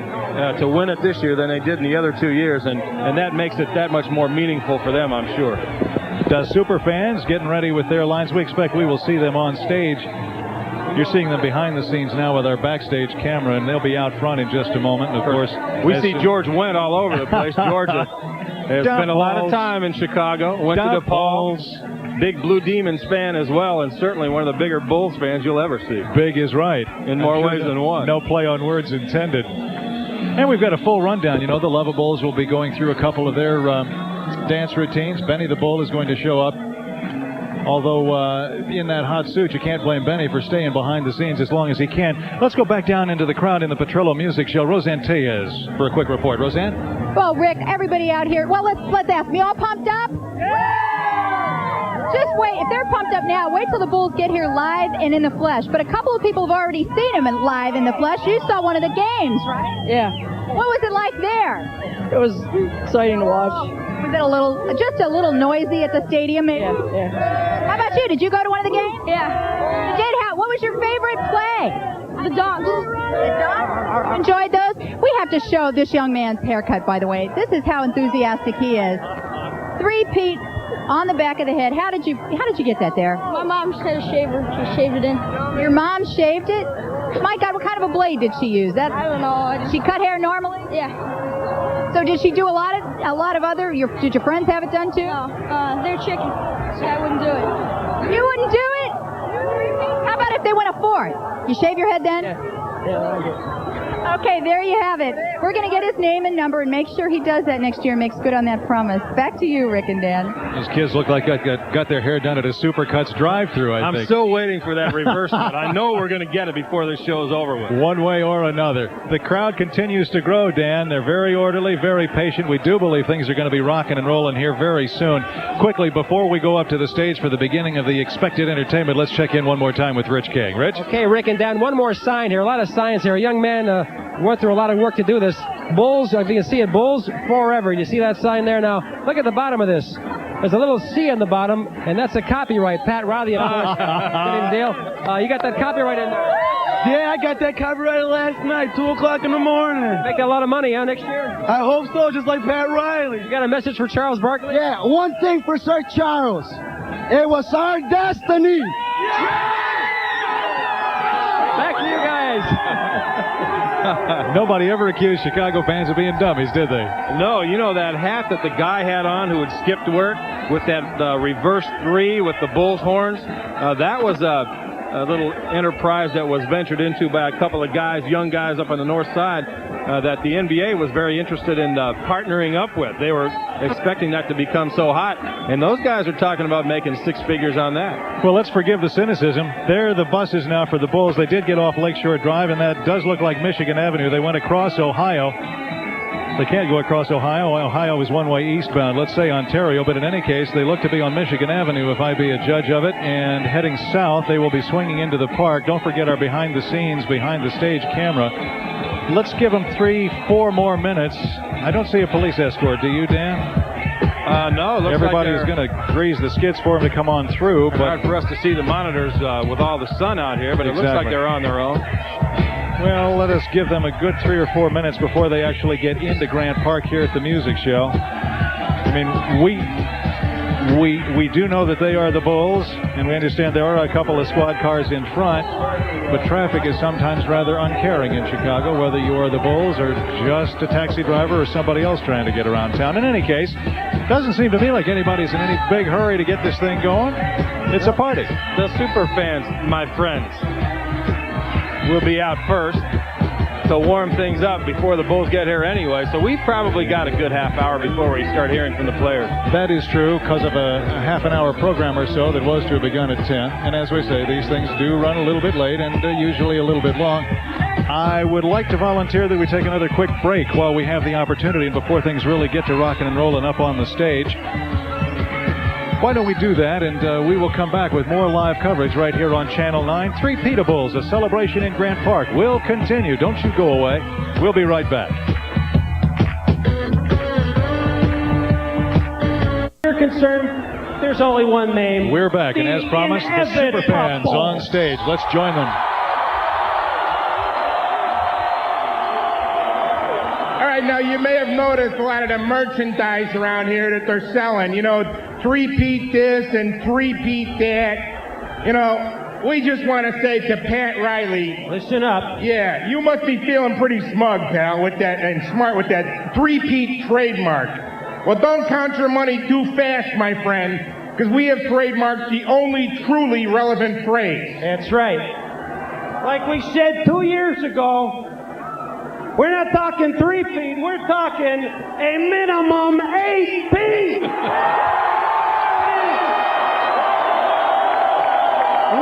to win it this year than they did in the other 2 years, and that makes it that much more meaningful for them, I'm sure. Does super fans getting ready with their lines? We expect we will see them on stage. You're seeing them behind the scenes now with our backstage camera, and they'll be out front in just a moment. And of course, we see George Wendt all over the place. Georgia has spent a lot of time in Chicago. Went to DePaul. Big Blue Demons fan as well, and certainly one of the bigger Bulls fans you'll ever see. Big is right. In more ways than one. No play on words intended. And we've got a full rundown. You know, the Lovables will be going through a couple of their dance routines. Benny the Bull is going to show up. Although in that hot suit, you can't blame Benny for staying behind the scenes as long as he can. Let's go back down into the crowd in the Petrillo Music Show. Roseanne Tellez for a quick report. Roseanne? Well, Rick, everybody out here, well, let's ask me, all pumped up? Yeah! Just wait. If they're pumped up now, wait till the Bulls get here live and in the flesh. But a couple of people have already seen them live in the flesh. You saw one of the games, right? Yeah. What was it like there? It was exciting to watch. Was it just a little noisy at the stadium? Yeah. How about you? Did you go to one of the games? Yeah. You did? What was your favorite play? The Dogs. The Dogs? Enjoyed those? We have to show this young man's haircut, by the way. This is how enthusiastic he is. Three-peat on the back of the head. How did you get that there? My mom just had a shaver. She shaved it in. Your mom shaved it? My God, what kind of a blade did she use? I don't know. She cut hair normally? Yeah. So did she do a lot of other? Did your friends have it done too? No, they're chicken, so I wouldn't do it. You wouldn't do it? How about if they went a fourth? You shave your head then? Yeah, I like it. Okay, there you have it. We're going to get his name and number and make sure he does that next year and makes good on that promise. Back to you, Rick and Dan. These kids look like got their hair done at a Supercuts drive-through, I think. I'm still waiting for that reverse cut. I know we're going to get it before this show's over with. One way or another. The crowd continues to grow, Dan. They're very orderly, very patient. We do believe things are going to be rocking and rolling here very soon. Quickly, before we go up to the stage for the beginning of the expected entertainment, let's check in one more time with Rich King. Rich? Okay, Rick and Dan, one more sign here. A lot of signs here. A young man went through a lot of work to do this. Bulls, if you can see it, Bulls forever. You see that sign there now? Look at the bottom of this. There's a little C on the bottom, and that's a copyright. Pat Riley, of course. Deal. You got that copyright in there? Yeah, I got that copyrighted last night, 2 o'clock in the morning. Make a lot of money, next year? I hope so, just like Pat Riley. You got a message for Charles Barkley? Yeah, one thing for Sir Charles. It was our destiny. Back to you guys. Nobody ever accused Chicago fans of being dummies, did they? No, you know that hat that the guy had on who had skipped work with that reverse three with the Bulls horns? That was a little enterprise that was ventured into by a couple of guys, young guys up on the north side, that the NBA was very interested in partnering up with. They were expecting that to become so hot, and those guys are talking about making six figures on that. Well, let's forgive the cynicism. There are the buses now for the Bulls. They did get off Lakeshore Drive, and that does look like Michigan Avenue. They went across Ohio. They can't go across Ohio. Ohio is one way eastbound, let's say Ontario, but in any case, they look to be on Michigan Avenue if I be a judge of it, and heading south, they will be swinging into the park. Don't forget our behind-the-scenes, behind-the-stage camera. Let's give them 3-4 more minutes. I don't see a police escort, do you, Dan? No, it looks everybody's like going to grease the skids for them to come on through. But hard for us to see the monitors with all the sun out here, but it looks like they're on their own. Well, let us give them a good 3 or 4 minutes before they actually get into Grant Park here at the music show. I mean, we do know that they are the Bulls, and we understand there are a couple of squad cars in front, but traffic is sometimes rather uncaring in Chicago, whether you are the Bulls or just a taxi driver or somebody else trying to get around town. In any case, it doesn't seem to me like anybody's in any big hurry to get this thing going. It's a party. The super fans, my friends, will be out first. to warm things up before the Bulls get here anyway, so we've probably got a good half hour before we start hearing from the players. That is true because of a half an hour program or so that was to have begun at 10. And as we say, these things do run a little bit late and usually a little bit long. I would like to volunteer that we take another quick break while we have the opportunity and before things really get to rocking and rolling up on the stage. Why don't we do that, and we will come back with more live coverage right here on Channel 9. Three Peetables, a celebration in Grant Park, will continue. Don't you go away. We'll be right back. You're concerned, there's only one name. We're back, and as promised, the Superfans on stage. Let's join them. All right, now you may have noticed a lot of the merchandise around here that they're selling. You know, three-peat this and three-peat that. You know, we just want to say to Pat Riley. Listen up. Yeah, you must be feeling pretty smug, pal, with that, and smart with that three-peat trademark. Well, don't count your money too fast, my friend, because we have trademarked the only truly relevant phrase. That's right. Like we said 2 years ago, we're not talking 3 feet, we're talking a minimum 8 feet.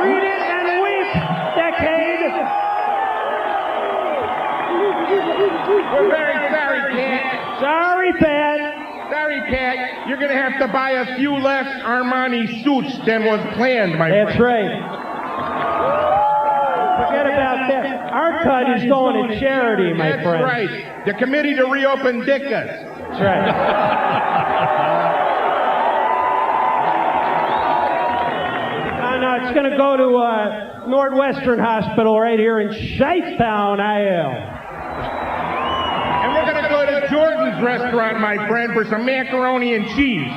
Read it and weep, decade. We're very sorry, Pat. Sorry, Pat. Sorry, Pat. You're going to have to buy a few less Armani suits than was planned, my friend. That's right. Forget about that. Our cut is going to charity, my friend. That's right. The Committee to Reopen Dickas. That's right. No, it's going to go to Northwestern Hospital right here in Shitetown, IL. And we're going to go to Jordan's restaurant, my friend, for some macaroni and cheese.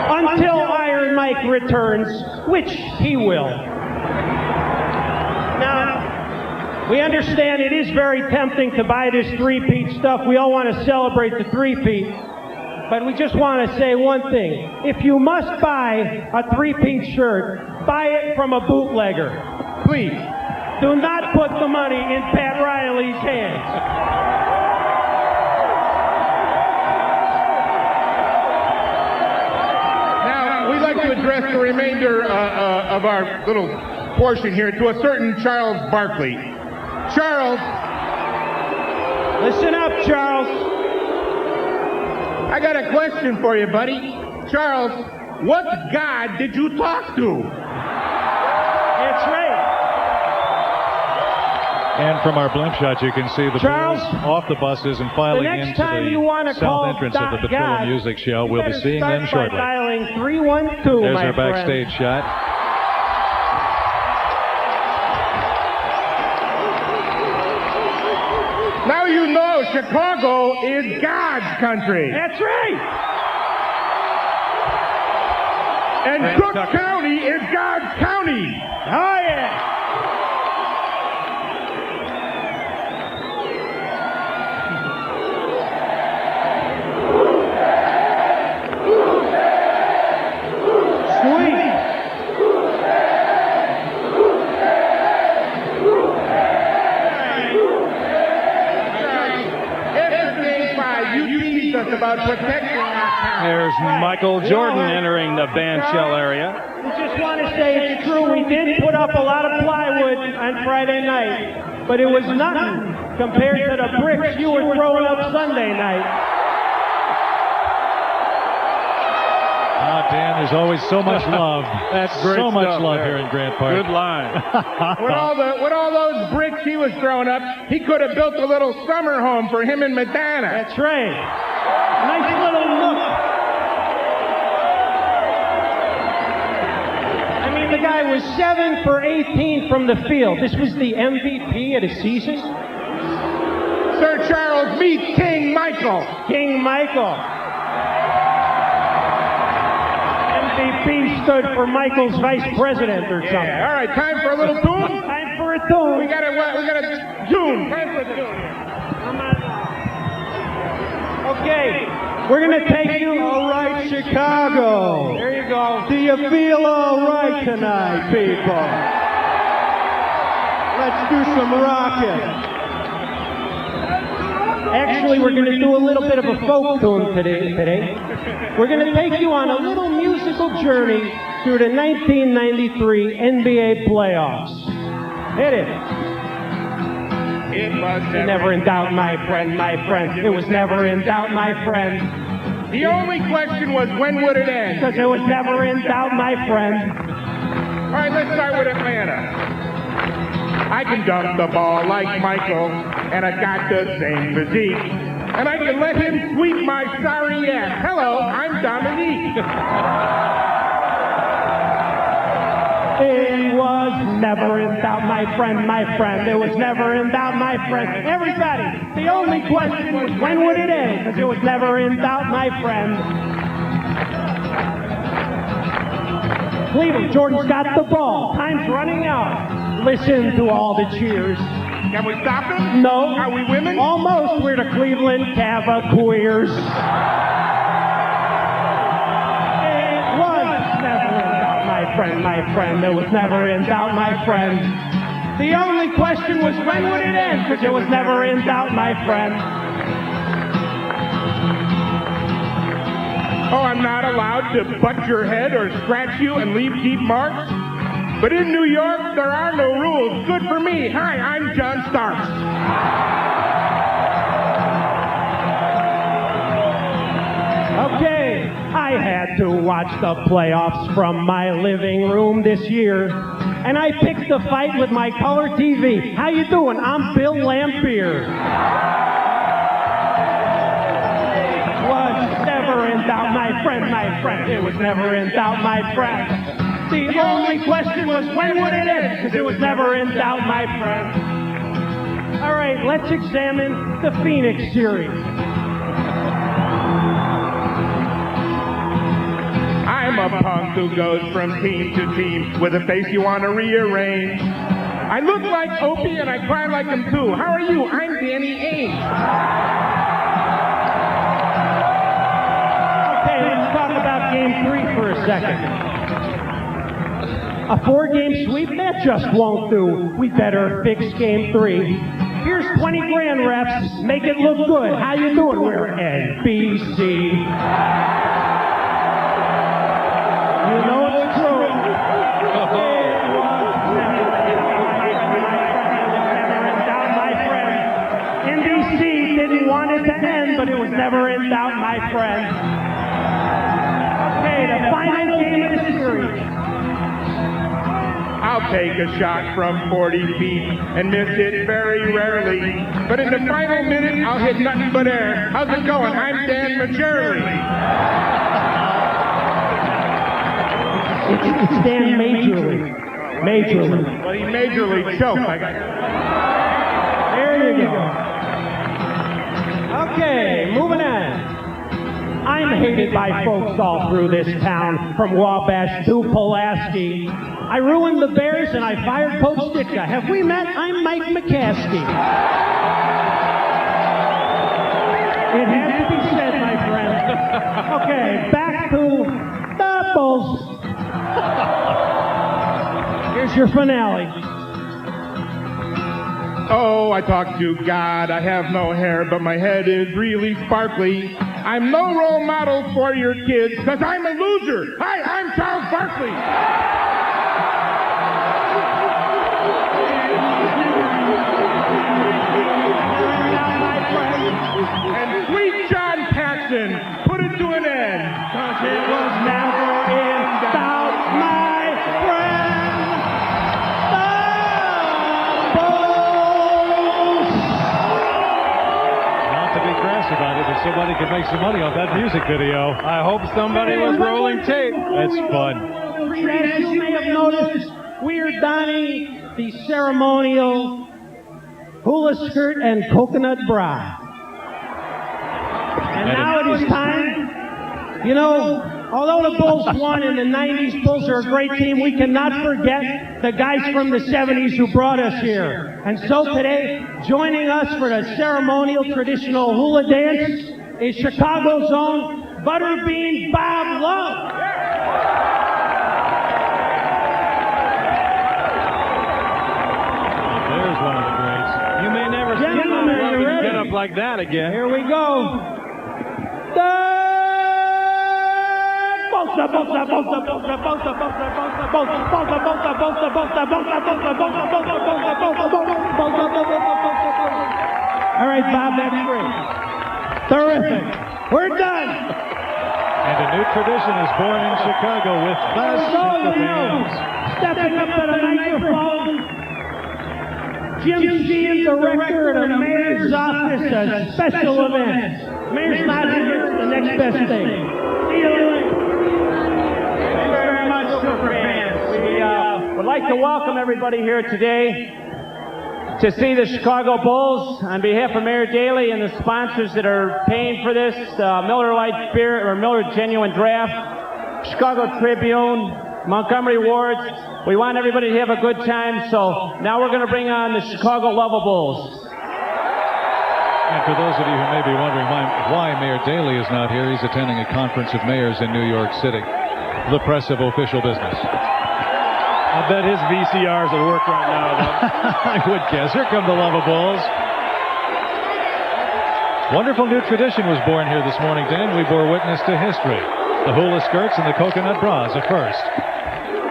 Until Iron Mike returns, which he will. Now, we understand it is very tempting to buy this three-peat stuff. We all want to celebrate the three-peat. But we just want to say one thing. If you must buy a three-peat shirt, buy it from a bootlegger. Please. Do not put the money in Pat Riley's hands. Now, we'd like to address the remainder of our little portion here to a certain Charles Barkley. Charles. Listen up, Charles. I got a question for you, buddy. Charles, what God did you talk to? That's right. And from our blimp shot, you can see the Charles, Bulls off the buses and filing into the south entrance of the Patrol Music Show. We'll be seeing them shortly. Dialing 312, There's my our backstage friend. shot. Now you know Chicago is God's country. That's right. And Cook County is God's county. Oh, yeah. About protecting our town. There's Michael Jordan entering the bandshell area. We just want to say it's true. We did put up a lot of plywood on Friday night, but it was nothing compared to the bricks you were throwing up Sunday night. Ah, Dan, there's always so much love. That's great so much stuff love there. here in Grant Park. Good line. With all those bricks he was throwing up, he could have built a little summer home for him and Madonna. That's right. Nice little nook. I mean, the guy was 7 for 18 from the field. This was the MVP of the season. Sir Charles, meet King Michael. King Michael. MVP stood for Michael's vice president or something. Yeah, all right, time for a little tune. Time for a tune. We got a tune. Time for a tune. Okay, we're going to take you. All right, Chicago. There you go. Do you feel all right tonight, people? Let's do some rocking. Actually, we're going to do a little bit of a folk tune today. We're going to take you on a little musical journey through the 1993 NBA playoffs. Hit it. It was Never in doubt, my friend, my friend. It was never in doubt, my friend. The only question was, when would it end? Because it was never in doubt, my friend. All right, let's start with Atlanta. I can dunk the ball like Michael, and I got the same physique. And I can let him sweep my sorry ass. Hello, I'm Dominique. It was never in doubt, my friend, my friend. It was never in doubt, my friend. Everybody, the only question was, when would it end? Because it was never in doubt, my friend. Cleveland, Jordan's got the ball. Time's running out. Listen to all the cheers. Can we stop him? No. Are we women? Almost. We're the Cleveland Cavaliers. It was never in doubt, my friend, my friend. It was never in doubt, my friend. The only question was, when would it end? Because it was never in doubt, my friend. Oh, I'm not allowed to butt your head or scratch you and leave deep marks? But in New York, there are no rules. Good for me. Hi, I'm John Starks. Okay, I had to watch the playoffs from my living room this year. And I picked a fight with my color TV. How you doing? I'm Bill Lampier. Was never in doubt, my friend, my friend. It was never in doubt, my friend. The only question was, when would it end? Because it was never in doubt, my friend. All right, let's examine the Phoenix series. I'm a punk who goes from team to team with a face you want to rearrange. I look like Opie and I cry like him too. How are you? I'm Danny Ainge. Okay, let's talk about Game 3 for a second. A 4-game sweep? That just won't do. We better fix Game 3. Here's 20 grand, reps. Make it look good. How you doing? We're NBC. You know it's true. It was never in doubt, my friend. NBC didn't want it to end, but it was never in doubt, my friend. Okay, the final game of the series. I'll take a shot from 40 feet and miss it very rarely. But in the final minute, I'll hit nothing but air. How's it going? I'm Dan Majerle. It's Dan Majorly. Majorly. Well, he majorly choked. There you go. Okay, moving on. I'm hated by folks all through this town, from Wabash to Pulaski. I ruined the Bears and I fired Coach Ditka. Have we met? I'm Mike McCaskey. It had to be said, my friend. Okay, back to the Bulls. Here's your finale. Oh, I talk to God. I have no hair, but my head is really sparkly. I'm no role model for your kids, because I'm a loser. Hi, I'm Charles Barkley. And sweet John Paxson put it to an end. Because it was never in doubt, my friend. The Bulls. Not to be crass about it, but somebody could make some money off that music video. I hope somebody was rolling tape. That's fun. As you may have noticed, we are donning the ceremonial hula skirt and coconut bra. And now it is time. You know, although the Bulls won in the 90s, Bulls are a great team, we cannot forget the guys from the 70s who brought us here. And so today, joining us for the ceremonial traditional hula dance is Chicago's own Butterbean Bob Love. like that again. Here we go. All right, Bob, that's great. Terrific. We're done. And a new tradition is born in Chicago with fast fans. Stepping up to the microphone, Jim Sheehan, director of the mayor's office, a special event. Mayor's not here, the next best thing. See you later. Thank you very much, super fans. We would like to welcome everybody here today to see the Chicago Bulls. On behalf of Mayor Daley and the sponsors that are paying for this, Miller Lite Beer or Miller Genuine Draft, Chicago Tribune, Montgomery Wards. We want everybody to have a good time, so now we're going to bring on the Chicago Lovables. And for those of you who may be wondering why Mayor Daley is not here, he's attending a conference of mayors in New York City. The press of official business. I bet his VCR's at work right now, though. I would guess. Here come the Lovables. Wonderful new tradition was born here this morning, Dan. We bore witness to history. The hula skirts and the coconut bras, a first.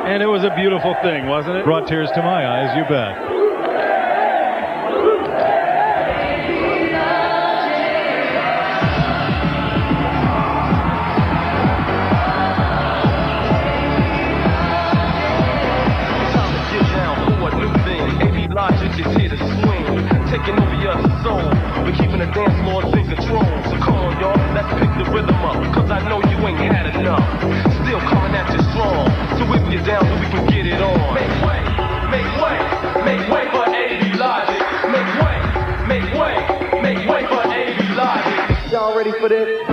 And it was a beautiful thing, wasn't it? Brought tears to my eyes, you bet. Taking over your soul, we're keeping the dance floor in control. So come on, y'all, let's pick the rhythm up, cause I know you ain't had enough. Still coming at you strong, so whip you down so we can get it on. Make way, make way, make way for AV Logic. Make way, make way, make way for AV Logic. Y'all ready for this?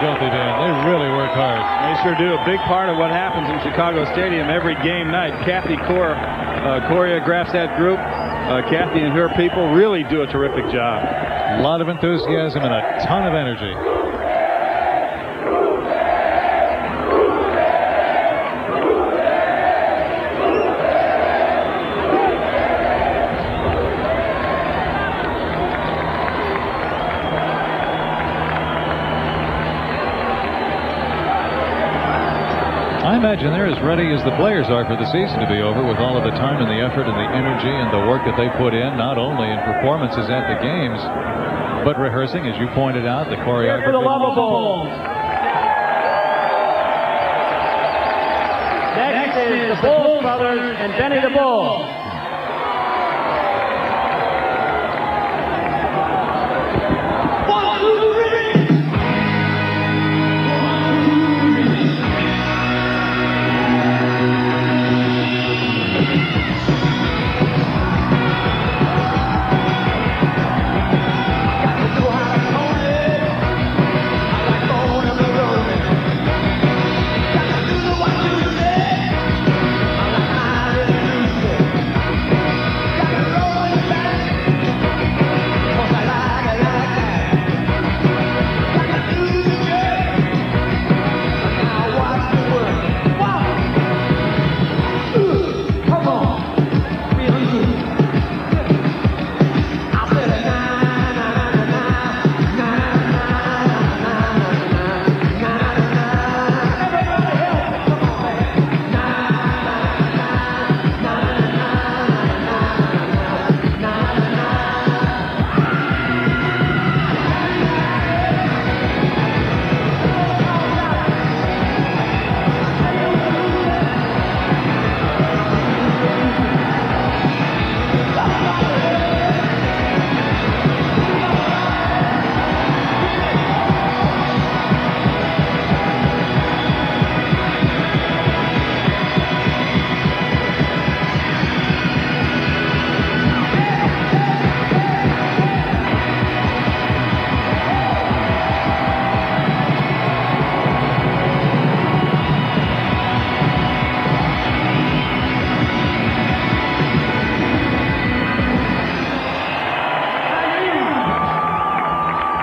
Don't they, Dan? They really work hard. They sure do. A big part of what happens in Chicago Stadium every game night. Kathy choreographs that group. Kathy and her people really do a terrific job. A lot of enthusiasm and a ton of energy. I imagine they're as ready as the players are for the season to be over, with all of the time and the effort and the energy and the work that they put in, not only in performances at the games, but rehearsing, as you pointed out, the choreography. For the Lovables. Next is the Bulls brothers and Benny the Bull.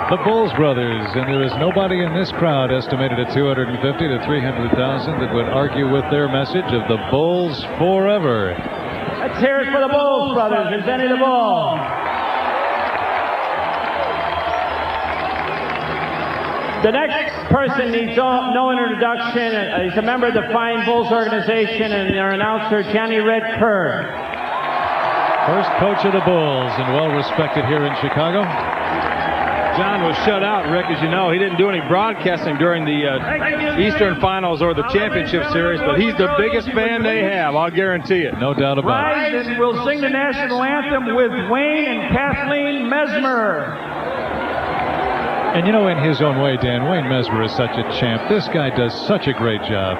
The Bulls brothers, and there is nobody in this crowd estimated at 250 to 300,000 that would argue with their message of the Bulls forever. Let's hear it for the Bulls brothers. There's Benny the Bull. The next person needs no introduction. He's a member of the Fine Bulls organization and their announcer, Johnny Red Kerr. First coach of the Bulls and well respected here in Chicago. John was shut out, Rick, as you know. He didn't do any broadcasting during the Eastern Finals or the Championship Series, but he's the biggest fan they have, I'll guarantee it. No doubt about it. Rise and we'll sing the national anthem with Wayne and Kathleen Mesmer. And you know, in his own way, Dan, Wayne Mesmer is such a champ. This guy does such a great job.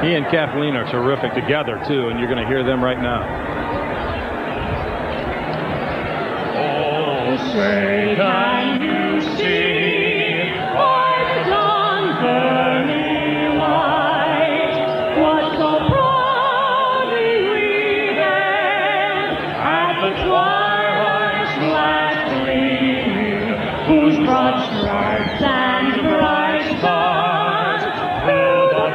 He and Kathleen are terrific together, too, and you're going to hear them right now. Say, can you see by the dawn's burning light what so proudly we hailed at the twilight's last gleaming, whose broad stripes and bright stars through the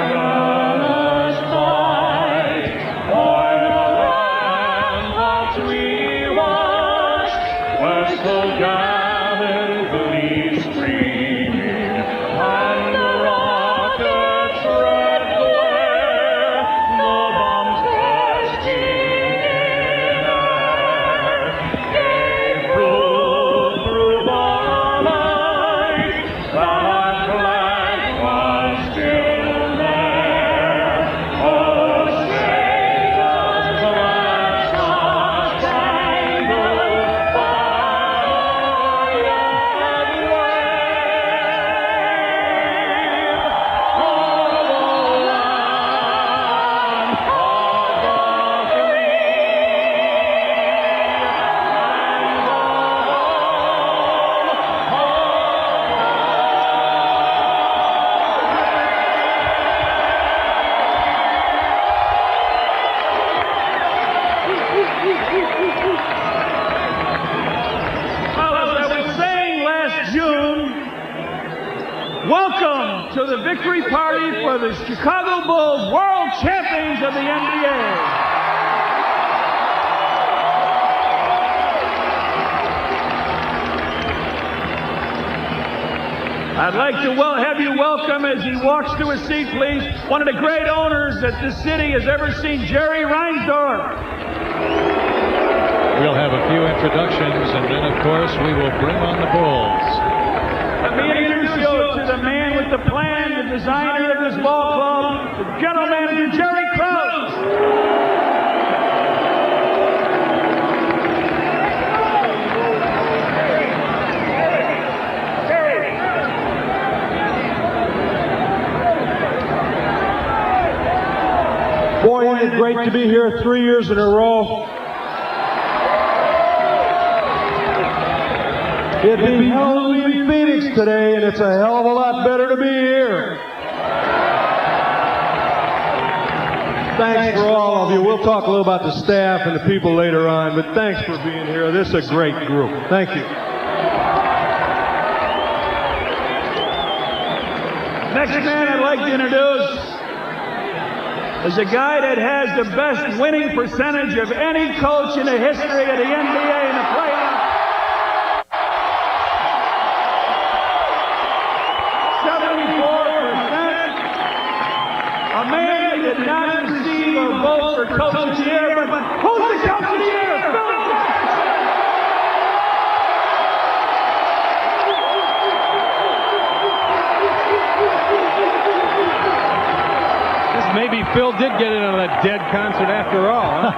perilous fight o'er the ramparts we so gallantly streaming, and the rockets' red glare, the bombs bursting in air, gave proof through the night that our flag was still there. Oh, say does the Black Star-Spangled welcome to the victory party for the Chicago Bulls, world champions of the NBA. I'd like to have you welcome, as he walks to his seat, please, one of the great owners that this city has ever seen, Jerry Reinsdorf. We'll have a few introductions, and then, of course, we will bring on the Bulls. Let me introduce you to the man with the plan, the designer of this ball club, the general manager, Jerry Krause. Boy, isn't it great to be here 3 years in a row. It'd be hell to be in Phoenix today, and it's a hell of a lot better to be here. Thanks for all of you. We'll talk a little about the staff and the people later on, but thanks for being here. This is a great group. Thank you. Next man I'd like to introduce is a guy that has the best winning percentage of any coach in the history of the NBA in the playoffs. 74%. A man that did not receive a vote for Coach of the Year, but who's the Coach of the Year? Phil Jackson! Maybe Phil did get in on that dead concert after all, huh?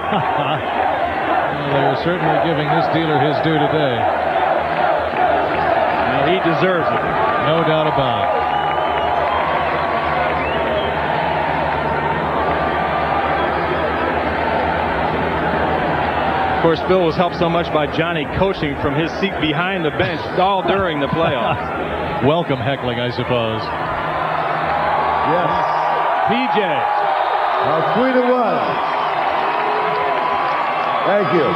Well, they are certainly giving this dealer his due today. Well, he deserves it. No doubt about it. Of course, Phil was helped so much by Johnny coaching from his seat behind the bench all during the playoffs. Welcome heckling, I suppose. Yes. PJ. How sweet it was. Thank you.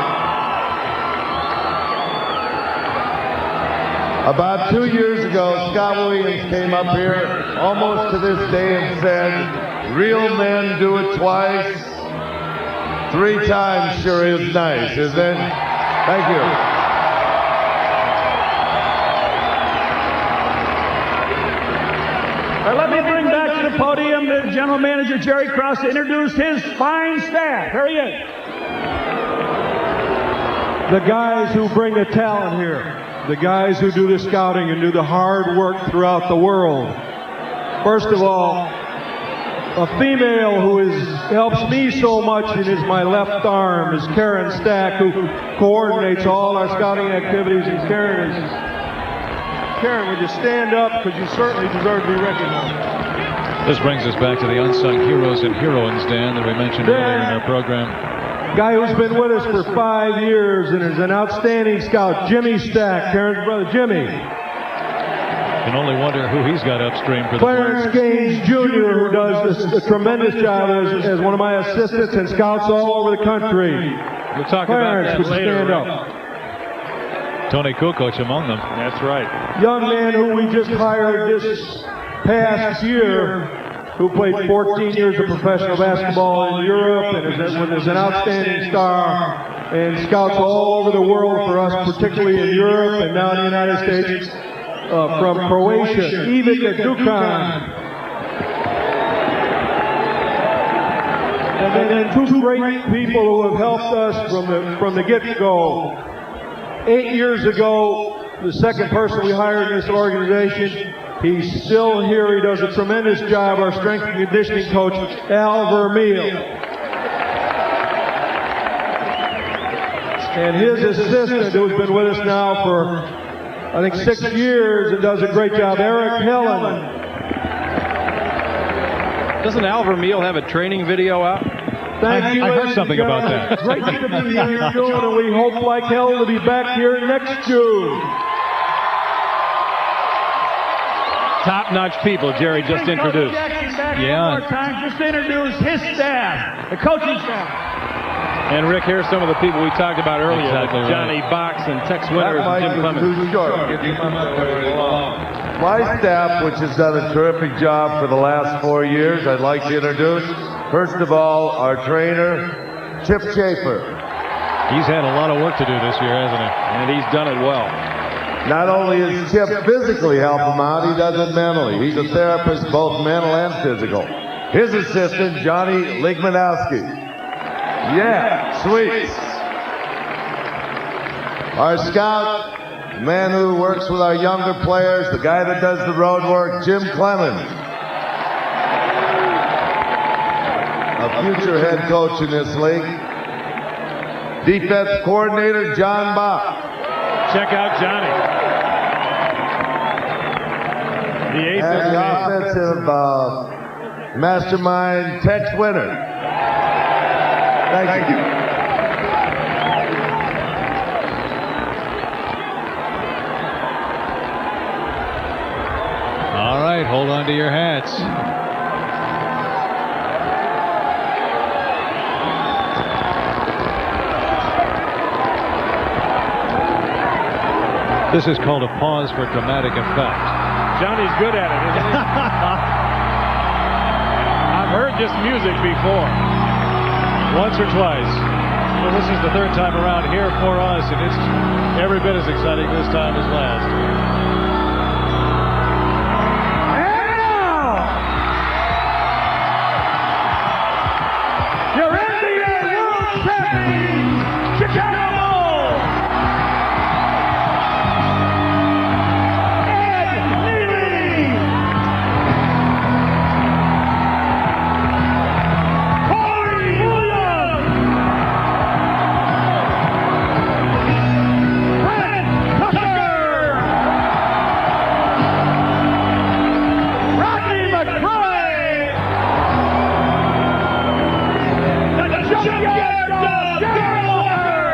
About 2 years ago, Scott Williams came up here almost to this day and said, real men do it twice. 3 times sure is nice, isn't it? Thank you. Let me bring back to the podium the general manager, Jerry Cross, to introduce his fine staff. Here he is. The guys who bring the talent here. The guys who do the scouting and do the hard work throughout the world. First of all, a female who helps me so much and is my left arm is Karen Stack, who coordinates all our scouting activities. And Karen, would you stand up? Because you certainly deserve to be recognized. This brings us back to the unsung heroes and heroines, Dan, that we mentioned earlier in our program. Guy who's been with us for 5 years and is an outstanding scout, Jimmy Stack, Karen's brother, Jimmy. Can only wonder who he's got upstream for the Clarence Gaines Jr., who does a tremendous job as one of my assistants and scouts all over the country. We'll talk Clarence, about that later. Stand up. Tony Kukoc among them. That's right. Young man who we just hired this past year, who played 14 years of professional basketball in Europe and is an outstanding star and scouts all over the world for us, particularly in Europe and now in the United States, from Croatia, Ivica Dukan. And then 2 great people who have helped us from the get-go. 8 years ago, the second person we hired in this organization, he's still here. He does a tremendous job. Our strength and conditioning coach, Al Vermeil. And his assistant, who's been with us now for, I think, 6 years and does a great job, Eric Helen. Doesn't Al Vermeil have a training video out? Thank you. I heard something about that. Great to be here, June, and we hope like hell to be back here next June. Top-notch people Jerry just introduced. One more time, just introduce his staff, the coaching staff. And Rick, here's some of the people we talked about earlier. Exactly right. Johnny Box and Tex Winters and Jim Clemens. My staff, which has done a terrific job for the last 4 years, I'd like to introduce, first of all, our trainer, Chip Schaefer. He's had a lot of work to do this year, hasn't he? And he's done it well. Not only is Chip physically help him out, he does it mentally. He's a therapist, both mental and physical. His assistant, Johnny Ligmanowski. Yeah, sweet. Our scout, the man who works with our younger players, the guy that does the road work, Jim Clemens. A future head coach in this league. Defense coordinator, John Bach. Check out Johnny. And the offensive mastermind, Tex Winter. Thank you. All right, hold on to your hats. This is called a pause for dramatic effect. Johnny's good at it, isn't he? I've heard this music before. Once or twice. Well, this is the third time around here for us, and it's every bit as exciting this time as last. Your NBA World Champions, Chicago Bulls. Ed Neely. Corey Williams. Brent Tucker. Rodney McCroy. The junkyard dog, Darryl Walker.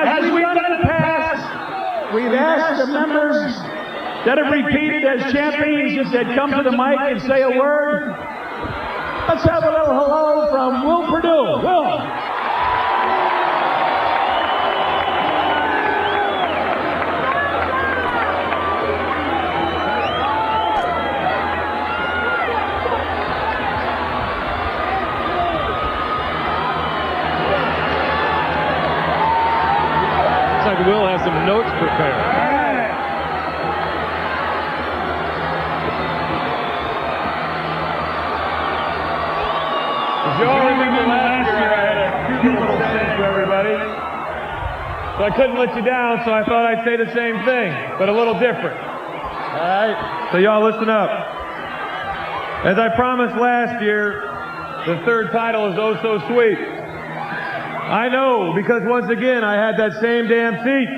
As we've done in the past, we've asked the members that have repeated as champions if they'd come to the mic and say a word. Let's have a little hello from Will Perdue. Will. Looks like Will has some notes prepared. You all remember last year I had a cute little thing for everybody. So I couldn't let you down, so I thought I'd say the same thing, but a little different. All right? So y'all listen up. As I promised last year, the third title is oh so sweet. I know, because once again I had that same damn seat.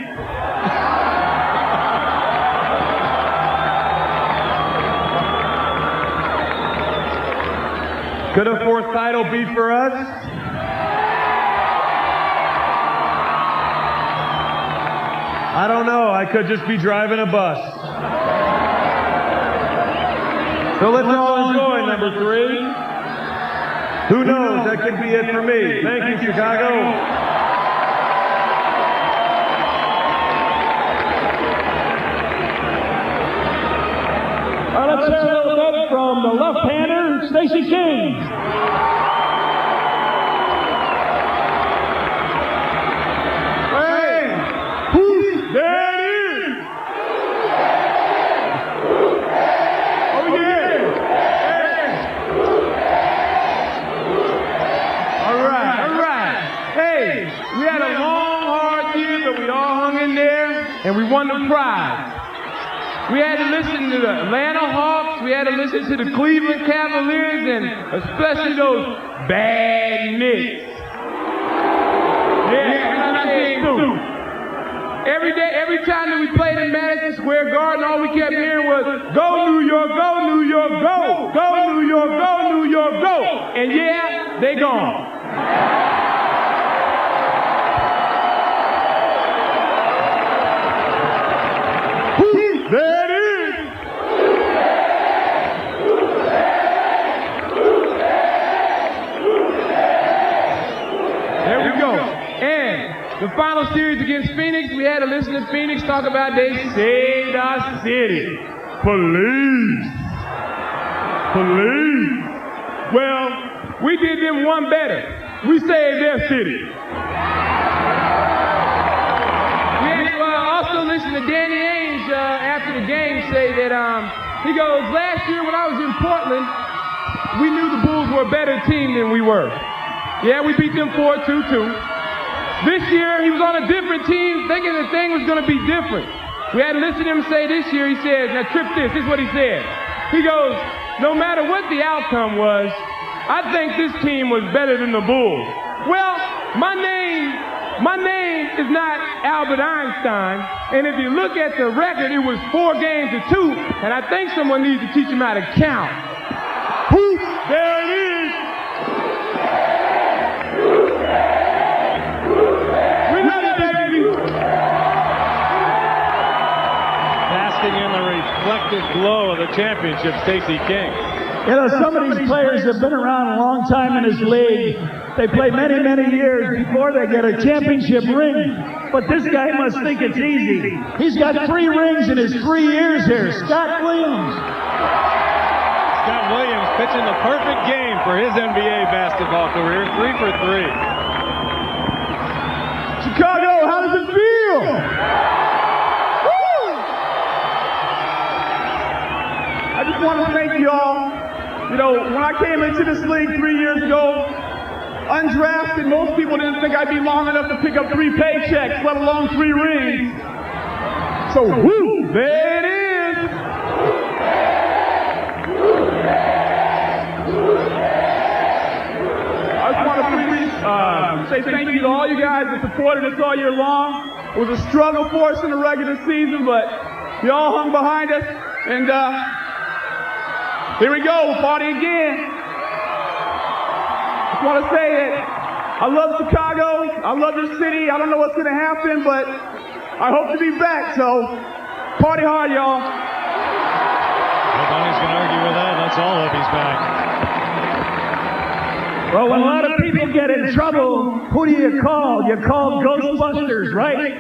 Could a fourth title be for us? I don't know. I could just be driving a bus. So let's all enjoy number 3. Who knows? That could be it for me. Thank you, Chicago. All right, let's hear a little bit from the left-hander, Stacey King. Hey, who's there it is? Oh yeah. Hey. All right. Hey, we had a long, hard year, but we all hung in there, and we won the prize. We had to listen to the Atlanta Hawks, we had to listen to the Cleveland Cavaliers, and especially those bad Knicks. Yeah, I'm saying too. Every time that we played in Madison Square Garden, all we kept hearing was, go New York, go New York, go! Go New York, go New York, go! And yeah, they gone. There it is. There we go. And the final series against Phoenix, we had to listen to Phoenix talk about they saved our city. Police. Well, we did them one better. We saved their city. We had to also listen to Danny Ainge after the game say that he goes, last year when I was in Portland, we knew the Bulls were a better team than we were. Yeah, we beat them 4-2-2. This year he was on a different team thinking the thing was going to be different. We had to listen to him say this year, he said, now trip this is what he said. He goes, no matter what the outcome was, I think this team was better than the Bulls. Well, my name is not Albert Einstein, and if you look at the record, it was 4-2, and I think someone needs to teach him how to count. Whoop, there it is. We love you, baby. Basking in the reflected glow of the championship, Stacey King. You know, some of these players have been around a long time in this league. They play many, many years before they get a championship ring. But this guy must think it's easy. He's got 3 rings in his 3 years here. Scott Williams. Scott Williams pitching the perfect game for his NBA basketball career. 3 for 3. Chicago, how does it feel? Woo! I just want to thank you all. You know, when I came into this league 3 years ago, undrafted, most people didn't think I'd be long enough to pick up 3 paychecks, let alone 3 rings. So, whoo, there it is. I just want to say thank you to all you guys that supported us all year long. It was a struggle for us in the regular season, but you all hung behind us, and here we go, we'll party again. Just want to say that I love Chicago. I love this city. I don't know what's going to happen, but I hope to be back. So, party hard, y'all. Nobody's going to argue with that. Let's all hope he's back. Well, when a lot of people get in trouble, who do you call? You call Ghostbusters, right?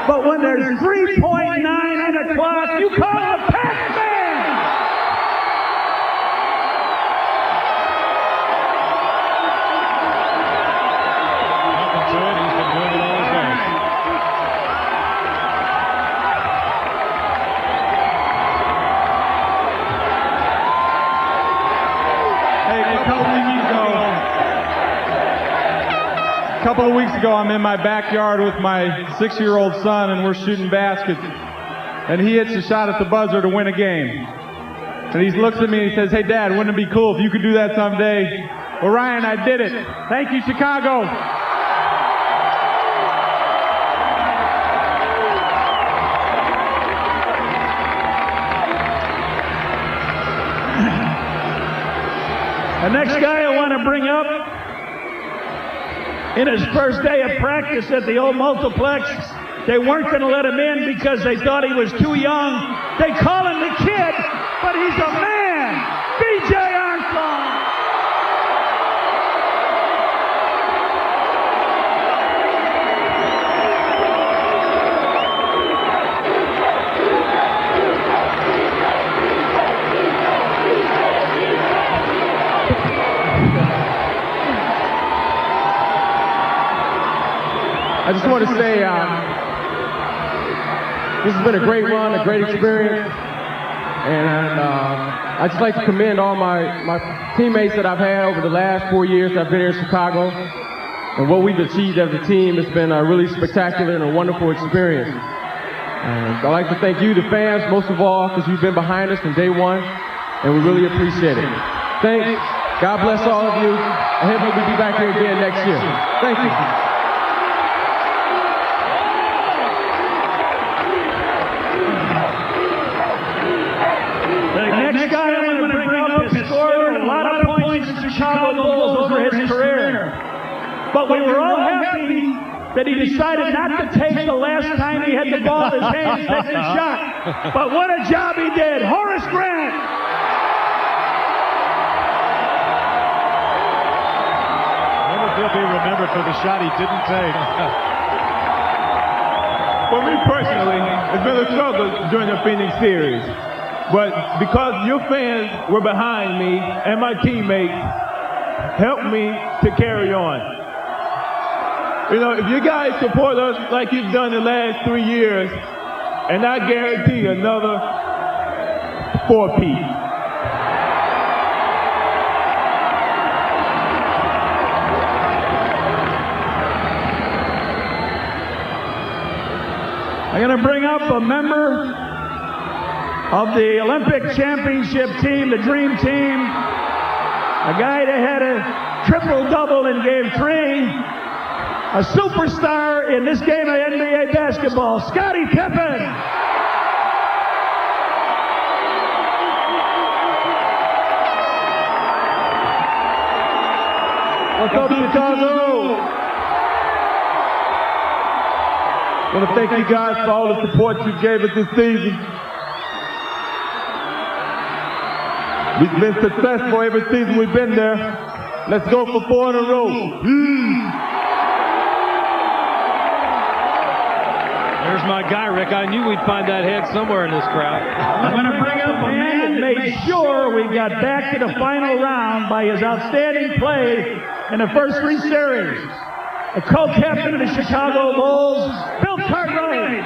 But when there's 3.9 on the clock, you call a Pac-Man! Welcome to it. He's been doing it all his life. Hey, a couple of weeks ago, I'm in my backyard with my 6-year-old son, and we're shooting baskets. And he hits a shot at the buzzer to win a game. And he looks at me and he says, "Hey, Dad, wouldn't it be cool if you could do that someday?" Well, Ryan, I did it. Thank you, Chicago. The next guy I want to bring up, in his first day of practice at the old multiplex, they weren't going to let him in because they thought he was too young. They call him the kid, but he's a man. B.J. Armstrong. I just want to say this has been a great run, a great experience, and I'd just like to commend all my teammates that I've had over the last 4 years that I've been here in Chicago, and what we've achieved as a team has been a really spectacular and a wonderful experience. I'd like to thank you, the fans, most of all, because you've been behind us from day one, and we really appreciate it. Thanks. God bless all of you. I hope we'll be back here again next year. Thank you. Next guy I'm going to bring up has scored a lot of points in Chicago Bulls over his career. But we were all happy that he decided not to take the last time he had the ball in his hand and take the shot. But what a job he did. Horace Grant. I wonder if he'll be remembered for the shot he didn't take. For me personally, it's been a struggle during the Phoenix series. But because your fans were behind me and my teammates helped me to carry on. You know, if you guys support us like you've done the last 3 years, and I guarantee another 4-peat. I'm going to bring up a member of the Olympic championship team, the Dream Team, a guy that had a triple-double in Game 3, a superstar in this game of NBA basketball, Scottie Pippen. What's up, Chicago? I want to thank you guys for all the support you gave us this season. We've been successful every season we've been there. Let's go for 4 in a row. There's my guy, Rick. I knew we'd find that head somewhere in this crowd. I'm going to bring up a man that made sure we got back to the final round by his outstanding play in the first 3 series. A co-captain of the Chicago Bulls, Bill Cartwright.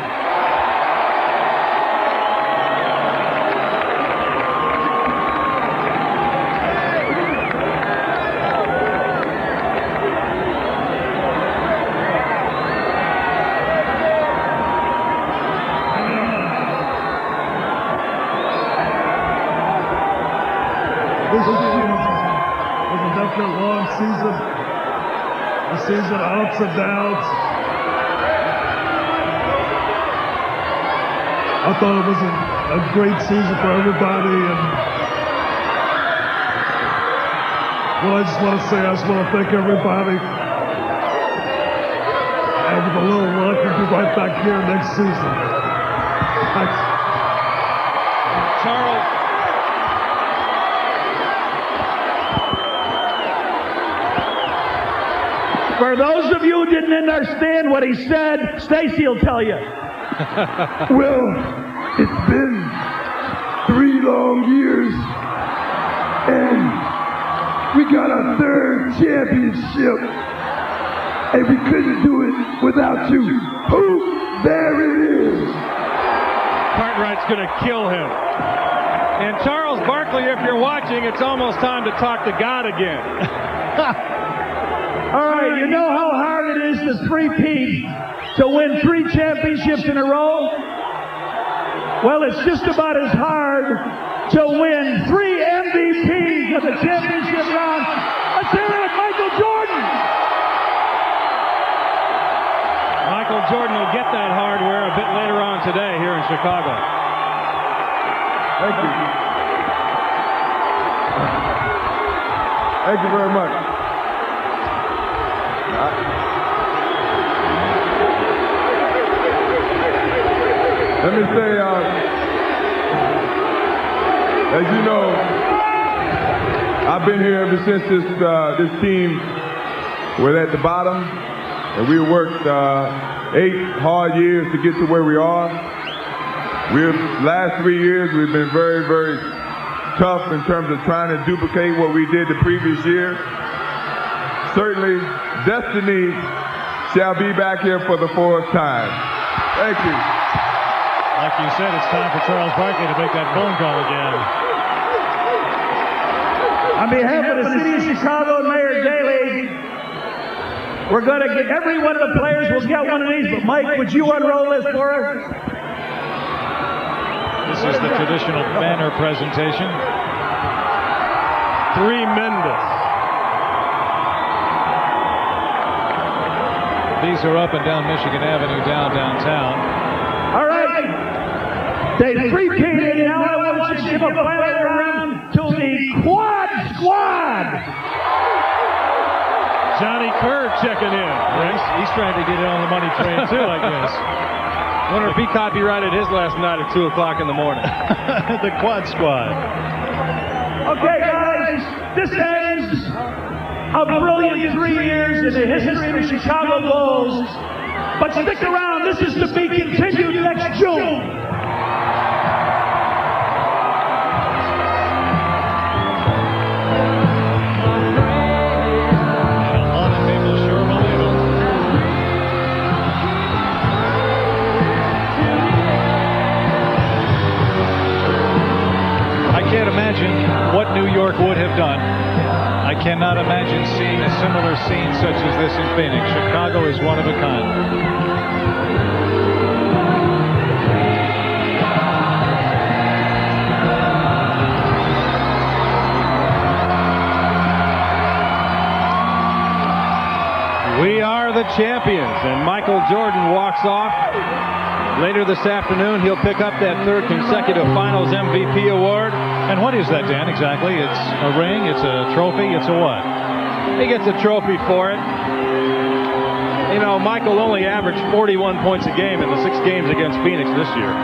This was definitely a long season, a season of ups and downs. I thought it was a great season for everybody, and what I just want to say, I just want to thank everybody with a little luck, we'll be right back here next season. Thanks. Charles. For those of you who didn't understand what he said, Stacy will tell you. Well, it's been 3 long years, and we got our 3rd championship, and we couldn't do it without you. Who? There it is. Cartwright's going to kill him. And Charles Barkley, if you're watching, it's almost time to talk to God again. All right, you know how hard it is to three-peat, to win 3 championships in a row? Well, it's just about as hard to win 3 MVPs of the championship round. Let's hear it, Michael Jordan! Michael Jordan will get that hardware a bit later on today here in Chicago. Thank you. Thank you very much. Let me say, as you know, I've been here ever since this team was at the bottom, and we worked 8 hard years to get to where we are. Last 3 years, we've been very, very tough in terms of trying to duplicate what we did the previous year. Certainly, destiny shall be back here for the 4th time. Thank you. Like you said, it's time for Charles Barkley to make that phone call again. On behalf of the City of Chicago and Mayor Daley, we're going to get every one of the players will get one of these. But Mike, would you unroll this for us? This is the traditional banner presentation. Tremendous. These are up and down Michigan Avenue downtown. All right. They three-peated. Now I want you to give a final round to the Quad Squad. Johnny Kerr checking in. He's trying to get in on the money train too, I guess. Wonder if he copyrighted his last night at 2 o'clock in the morning. The Quad Squad. Okay, guys, this ends a brilliant 3 years in the history of the Chicago Bulls. But stick around, this is to be continued next June. I can't imagine what New York would have done. I cannot imagine seeing a similar scene such as this in Phoenix. Chicago is one of a kind. We are the champions, and Michael Jordan walks off. Later this afternoon, he'll pick up that 3rd consecutive Finals MVP award. And what is that, Dan, exactly? It's a ring, it's a trophy, it's a what? He gets a trophy for it. You know, Michael only averaged 41 points a game in the 6 games against Phoenix this year.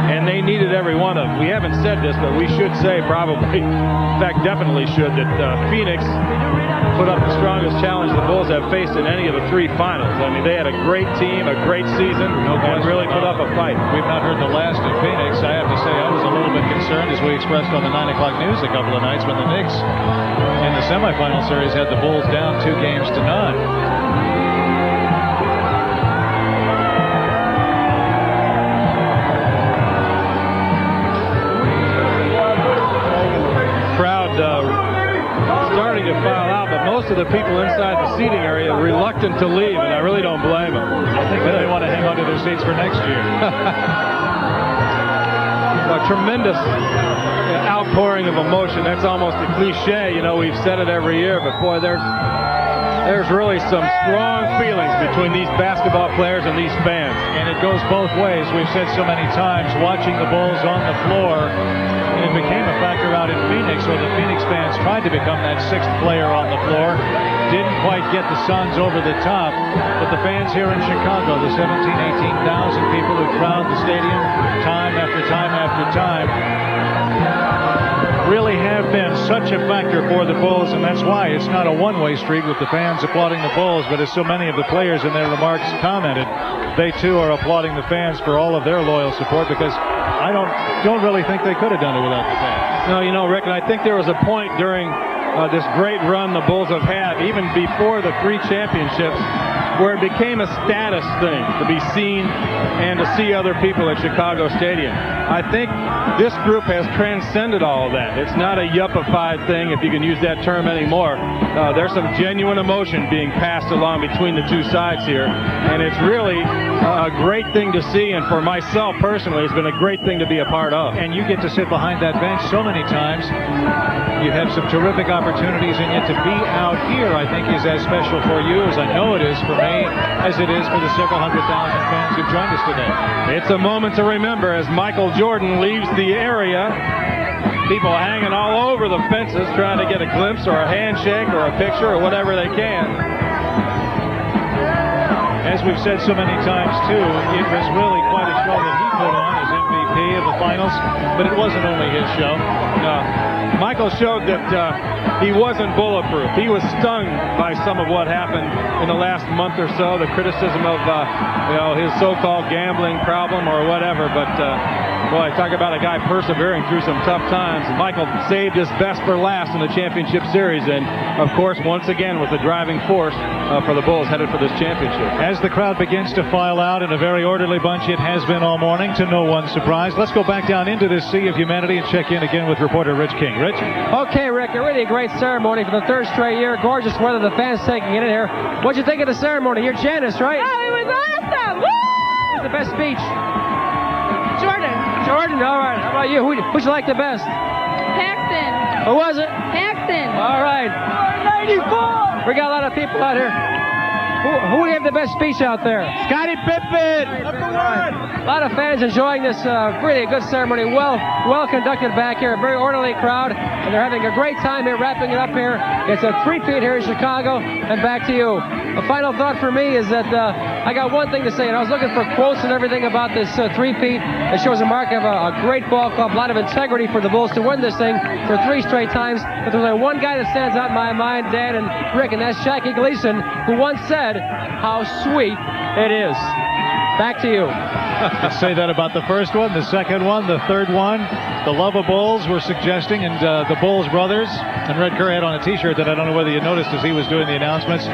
And they needed every one of them. We haven't said this, but we should say probably, in fact, definitely should, that Phoenix put up the strongest challenge the Bulls have faced in any of the 3 finals. I mean, they had a great team, a great season, and really put up a fight. We've not heard the last of Phoenix. I have to say I was a little bit concerned, as we expressed on the 9 o'clock news a couple of nights, when the Knicks in the semifinal series had the Bulls down 2 games to none. Starting to file out, but most of the people inside the seating area are reluctant to leave, and I really don't blame them. I think they want to hang on to their seats for next year. A tremendous outpouring of emotion. That's almost a cliche. You know, we've said it every year, but boy, there's There's really some strong feelings between these basketball players and these fans. And it goes both ways. We've said so many times, watching the Bulls on the floor, and it became a factor out in Phoenix where the Phoenix fans tried to become that sixth player on the floor. Didn't quite get the Suns over the top. But the fans here in Chicago, the 17,000, 18,000 people who crowd the stadium time after time after time, really have been such a factor for the Bulls, and that's why it's not a one-way street with the fans applauding the Bulls, but as so many of the players in their remarks commented, they too are applauding the fans for all of their loyal support, because I don't really think they could have done it without the fans. No, you know, Rick, and I think there was a point during this great run the Bulls have had, even before the 3 championships, where it became a status thing to be seen and to see other people at Chicago Stadium. I think this group has transcended all of that. It's not a yuppified thing, if you can use that term anymore. There's some genuine emotion being passed along between the two sides here, and it's really a great thing to see, and for myself personally, it's been a great thing to be a part of. And you get to sit behind that bench so many times. You have some terrific opportunities, and yet to be out here, I think, is as special for you as I know it is for me, as it is for the several 100,000 fans who've joined us today. It's a moment to remember as Michael Jordan leaves the area. People hanging all over the fences trying to get a glimpse or a handshake or a picture or whatever they can. As we've said so many times, too, it was really quite a show that he put on as MVP of the finals, but it wasn't only his show. Michael showed that he wasn't bulletproof. He was stung by some of what happened in the last month or so, the criticism of his so-called gambling problem or whatever. But boy, talk about a guy persevering through some tough times. Michael saved his best for last in the championship series, and of course, once again, was the driving force for the Bulls headed for this championship. As the crowd begins to file out in a very orderly bunch, it has been all morning, to no one's surprise. Let's go back down into this sea of humanity and check in again with reporter Rich King. Rich? Okay, Rick, really a great ceremony for the third straight year. Gorgeous weather, the fans taking it in here. What'd you think of the ceremony? You're Janice, right? Oh, it was awesome! Woo! Who's the best speech? Jordan, all right. How about you? Who'd you like the best? Paxton. Who was it? Paxton. All right. 94! We got a lot of people out here. Who gave the best speech out there? Scottie Pippen! A lot of fans enjoying this really good ceremony. Well conducted back here. A very orderly crowd. And they're having a great time here, wrapping it up here. It's a three-peat here in Chicago. And back to you. A final thought for me is that I got one thing to say, and I was looking for quotes and everything about this three-peat. It shows a mark of a great ball club, a lot of integrity for the Bulls to win this thing for 3 straight times. But there's only one guy that stands out in my mind, Dan and Rick, and that's Jackie Gleason, who once said how sweet it is. Back to you. I'd say that about the first one, the second one, the third one. The love of Bulls we're suggesting, and the Bulls brothers. And Red Kerr had on a T-shirt that I don't know whether you noticed as he was doing the announcements.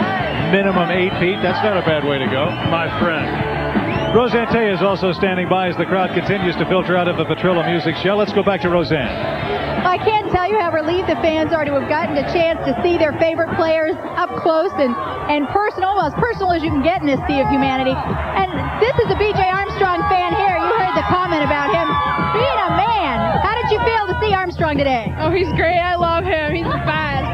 Minimum 8 feet. That's not a bad way to go. My friend. Roseanne Tay is also standing by as the crowd continues to filter out of the Petrillo Music Show. Let's go back to Roseanne. I can't tell you how relieved the fans are to have gotten a chance to see their favorite players up close and personal, almost personal as you can get in this sea of humanity. And this is a B.J. Armstrong fan here. You heard the comment about him being a man. How did you feel to see Armstrong today? Oh, he's great. I love him. He's the best.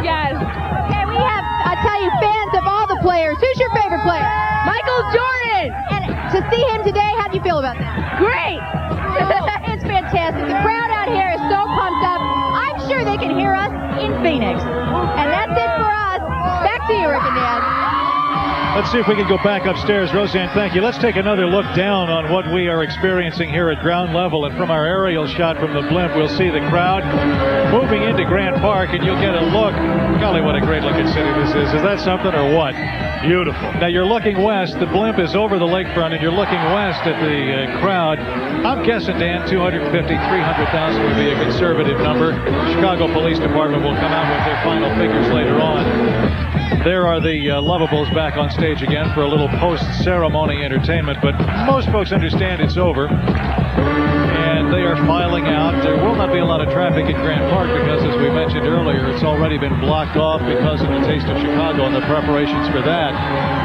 Yes. Okay, we have, I tell you, fans of all the players. Who's your favorite player? Michael Jordan. And to see him today, how do you feel about that? Great. It's fantastic. The crowd out here is so pumped up. I'm sure they can hear us in Phoenix. And that's it for us. Back to you, Rick and Dan. Let's see if we can go back upstairs. Roseanne, thank you. Let's take another look down on what we are experiencing here at ground level. And from our aerial shot from the blimp, we'll see the crowd moving into Grant Park, and you'll get a look. Golly, what a great-looking city this is. Is that something or what? Beautiful. Now, you're looking west. The blimp is over the lakefront, and you're looking west at the crowd. I'm guessing, Dan, 250, 300,000 would be a conservative number. The Chicago Police Department will come out with their final figures later on. There are the Lovables back on stage again for a little post-ceremony entertainment, but most folks understand it's over, and they are filing out. There will not be a lot of traffic in Grant Park because, as we mentioned earlier, it's already been blocked off because of the Taste of Chicago and the preparations for that.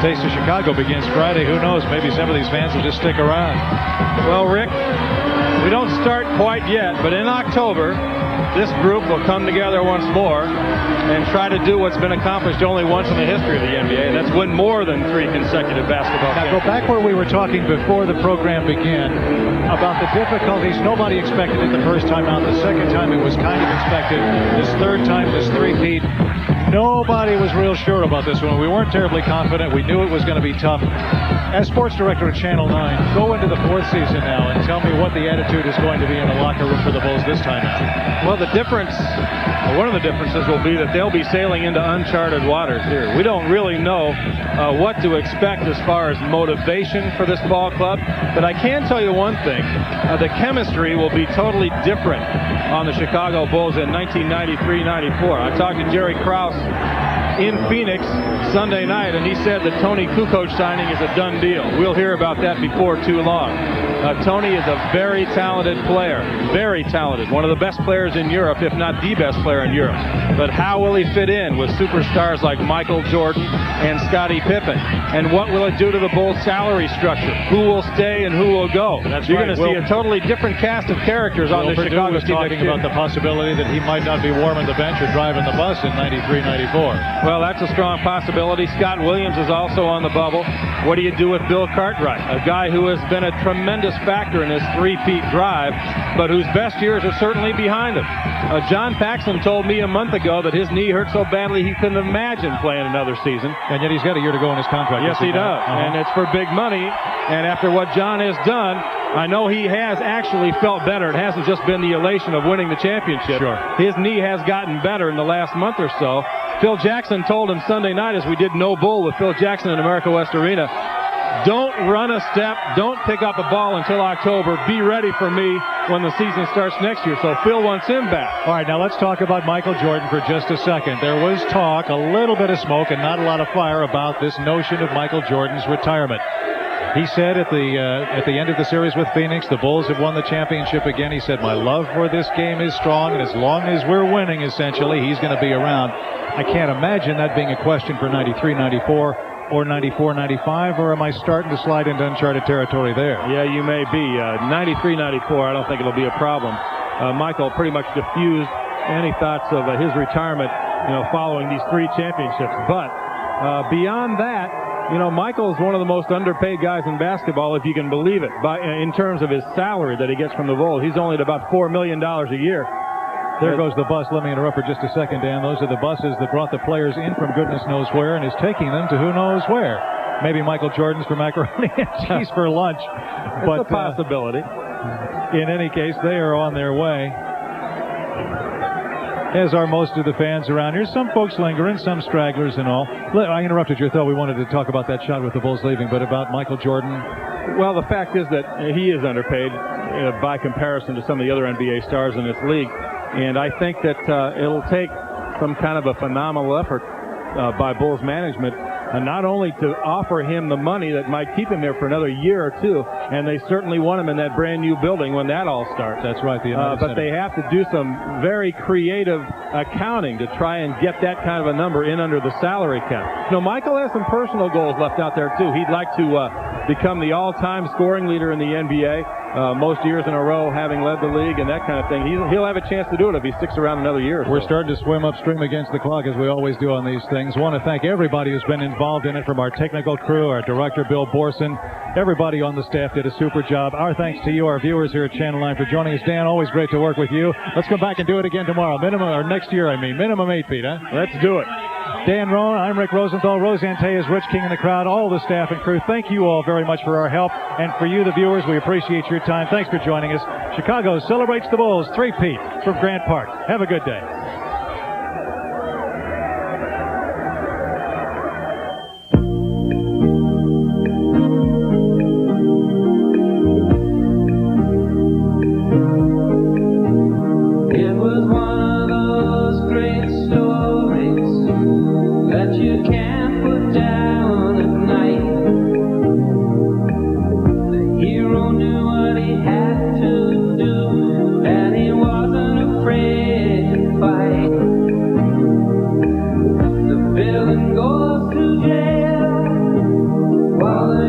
Taste of Chicago begins Friday. Who knows? Maybe some of these fans will just stick around. Well, Rick, We don't start quite yet, but in October, this group will come together once more and try to do what's been accomplished only once in the history of the NBA, and that's win more than 3 consecutive basketball Now, go back where we were talking before the program began about the difficulties. Nobody expected it the first time out. The second time it was kind of expected. This third time, this three-peat. Nobody was real sure about this one. We weren't terribly confident. We knew it was going to be tough. As sports director at Channel 9, go into the 4th season now and tell me what the attitude is going to be in the locker room for the Bulls this time out. Well, the difference, one of the differences will be that they'll be sailing into uncharted waters here. We don't really know what to expect as far as motivation for this ball club, but I can tell you one thing. The chemistry will be totally different on the Chicago Bulls in 1993-94. I talked to Jerry Krause in Phoenix Sunday night, and he said the Tony Kukoc signing is a done deal. We'll hear about that before too long. Tony is a very talented player, very talented, one of the best players in Europe, if not the best player in Europe. But how will he fit in with superstars like Michael Jordan and Scottie Pippen? And what will it do to the Bulls' salary structure? Who will stay and who will go? You're going to see a totally different cast of characters on the Chicago team. Talking about the possibility that he might not be warming the bench or driving the bus in 93-94. Well, that's a strong possibility. Scott Williams is also on the bubble. What do you do with Bill Cartwright, a guy who has been a tremendous factor in this three-peat drive, but whose best years are certainly behind him? John Paxson told me a month ago that his knee hurt so badly he couldn't imagine playing another season. And yet he's got a year to go in his contract. Yes, he does. And it's for big money. And after what John has done, I know he has actually felt better. It hasn't just been the elation of winning the championship. Sure. His knee has gotten better in the last month or so. Phil Jackson told him Sunday night as we did No Bull with Phil Jackson in America West Arena, don't run a step, don't pick up a ball until October. Be ready for me when the season starts next year. So Phil wants him back. All right, now let's talk about Michael Jordan for just a second. There was talk, a little bit of smoke and not a lot of fire about this notion of Michael Jordan's retirement. He said at the end of the series with Phoenix, the Bulls have won the championship again. He said, my love for this game is strong, and as long as we're winning, essentially, he's going to be around. I can't imagine that being a question for 93-94 or 94-95, or am I starting to slide into uncharted territory there? Yeah, you may be. 93-94, I don't think it'll be a problem. Michael pretty much diffused any thoughts of his retirement, following these 3 championships. But beyond that, Michael's one of the most underpaid guys in basketball, if you can believe it, in terms of his salary that he gets from the Bulls. He's only at about $4 million a year. There goes the bus. Let me interrupt for just a second, Dan. Those are the buses that brought the players in from goodness knows where and is taking them to who knows where. Maybe Michael Jordan's for macaroni and cheese for lunch. But, it's a possibility. In any case, they are on their way, as are most of the fans around here. Some folks lingering, some stragglers and all. I interrupted your thought. We wanted to talk about that shot with the Bulls leaving, but about Michael Jordan. Well, the fact is that he is underpaid by comparison to some of the other NBA stars in this league. And I think that it'll take some kind of a phenomenal effort by Bulls management, not only to offer him the money that might keep him there for another year or two, and they certainly want him in that brand new building when that all starts. That's right. But they have to do some very creative accounting to try and get that kind of a number in under the salary cap. Michael has some personal goals left out there too. He'd like to become the all-time scoring leader in the NBA. Most years in a row, having led the league and that kind of thing. He'll have a chance to do it if he sticks around another year or so. We're starting to swim upstream against the clock, as we always do on these things. Want to thank everybody who's been involved in it, from our technical crew, our director, Bill Borson. Everybody on the staff did a super job. Our thanks to you, our viewers here at Channel 9, for joining us. Dan, always great to work with you. Let's come back and do it again tomorrow. Next year, minimum 8 feet, huh? Let's do it. Dan Roan, I'm Rick Rosenthal, Roseanne Tejas, Rich King in the crowd, all the staff and crew. Thank you all very much for our help. And for you, the viewers, we appreciate your time. Thanks for joining us. Chicago celebrates the Bulls 3-peat from Grant Park. Have a good day. While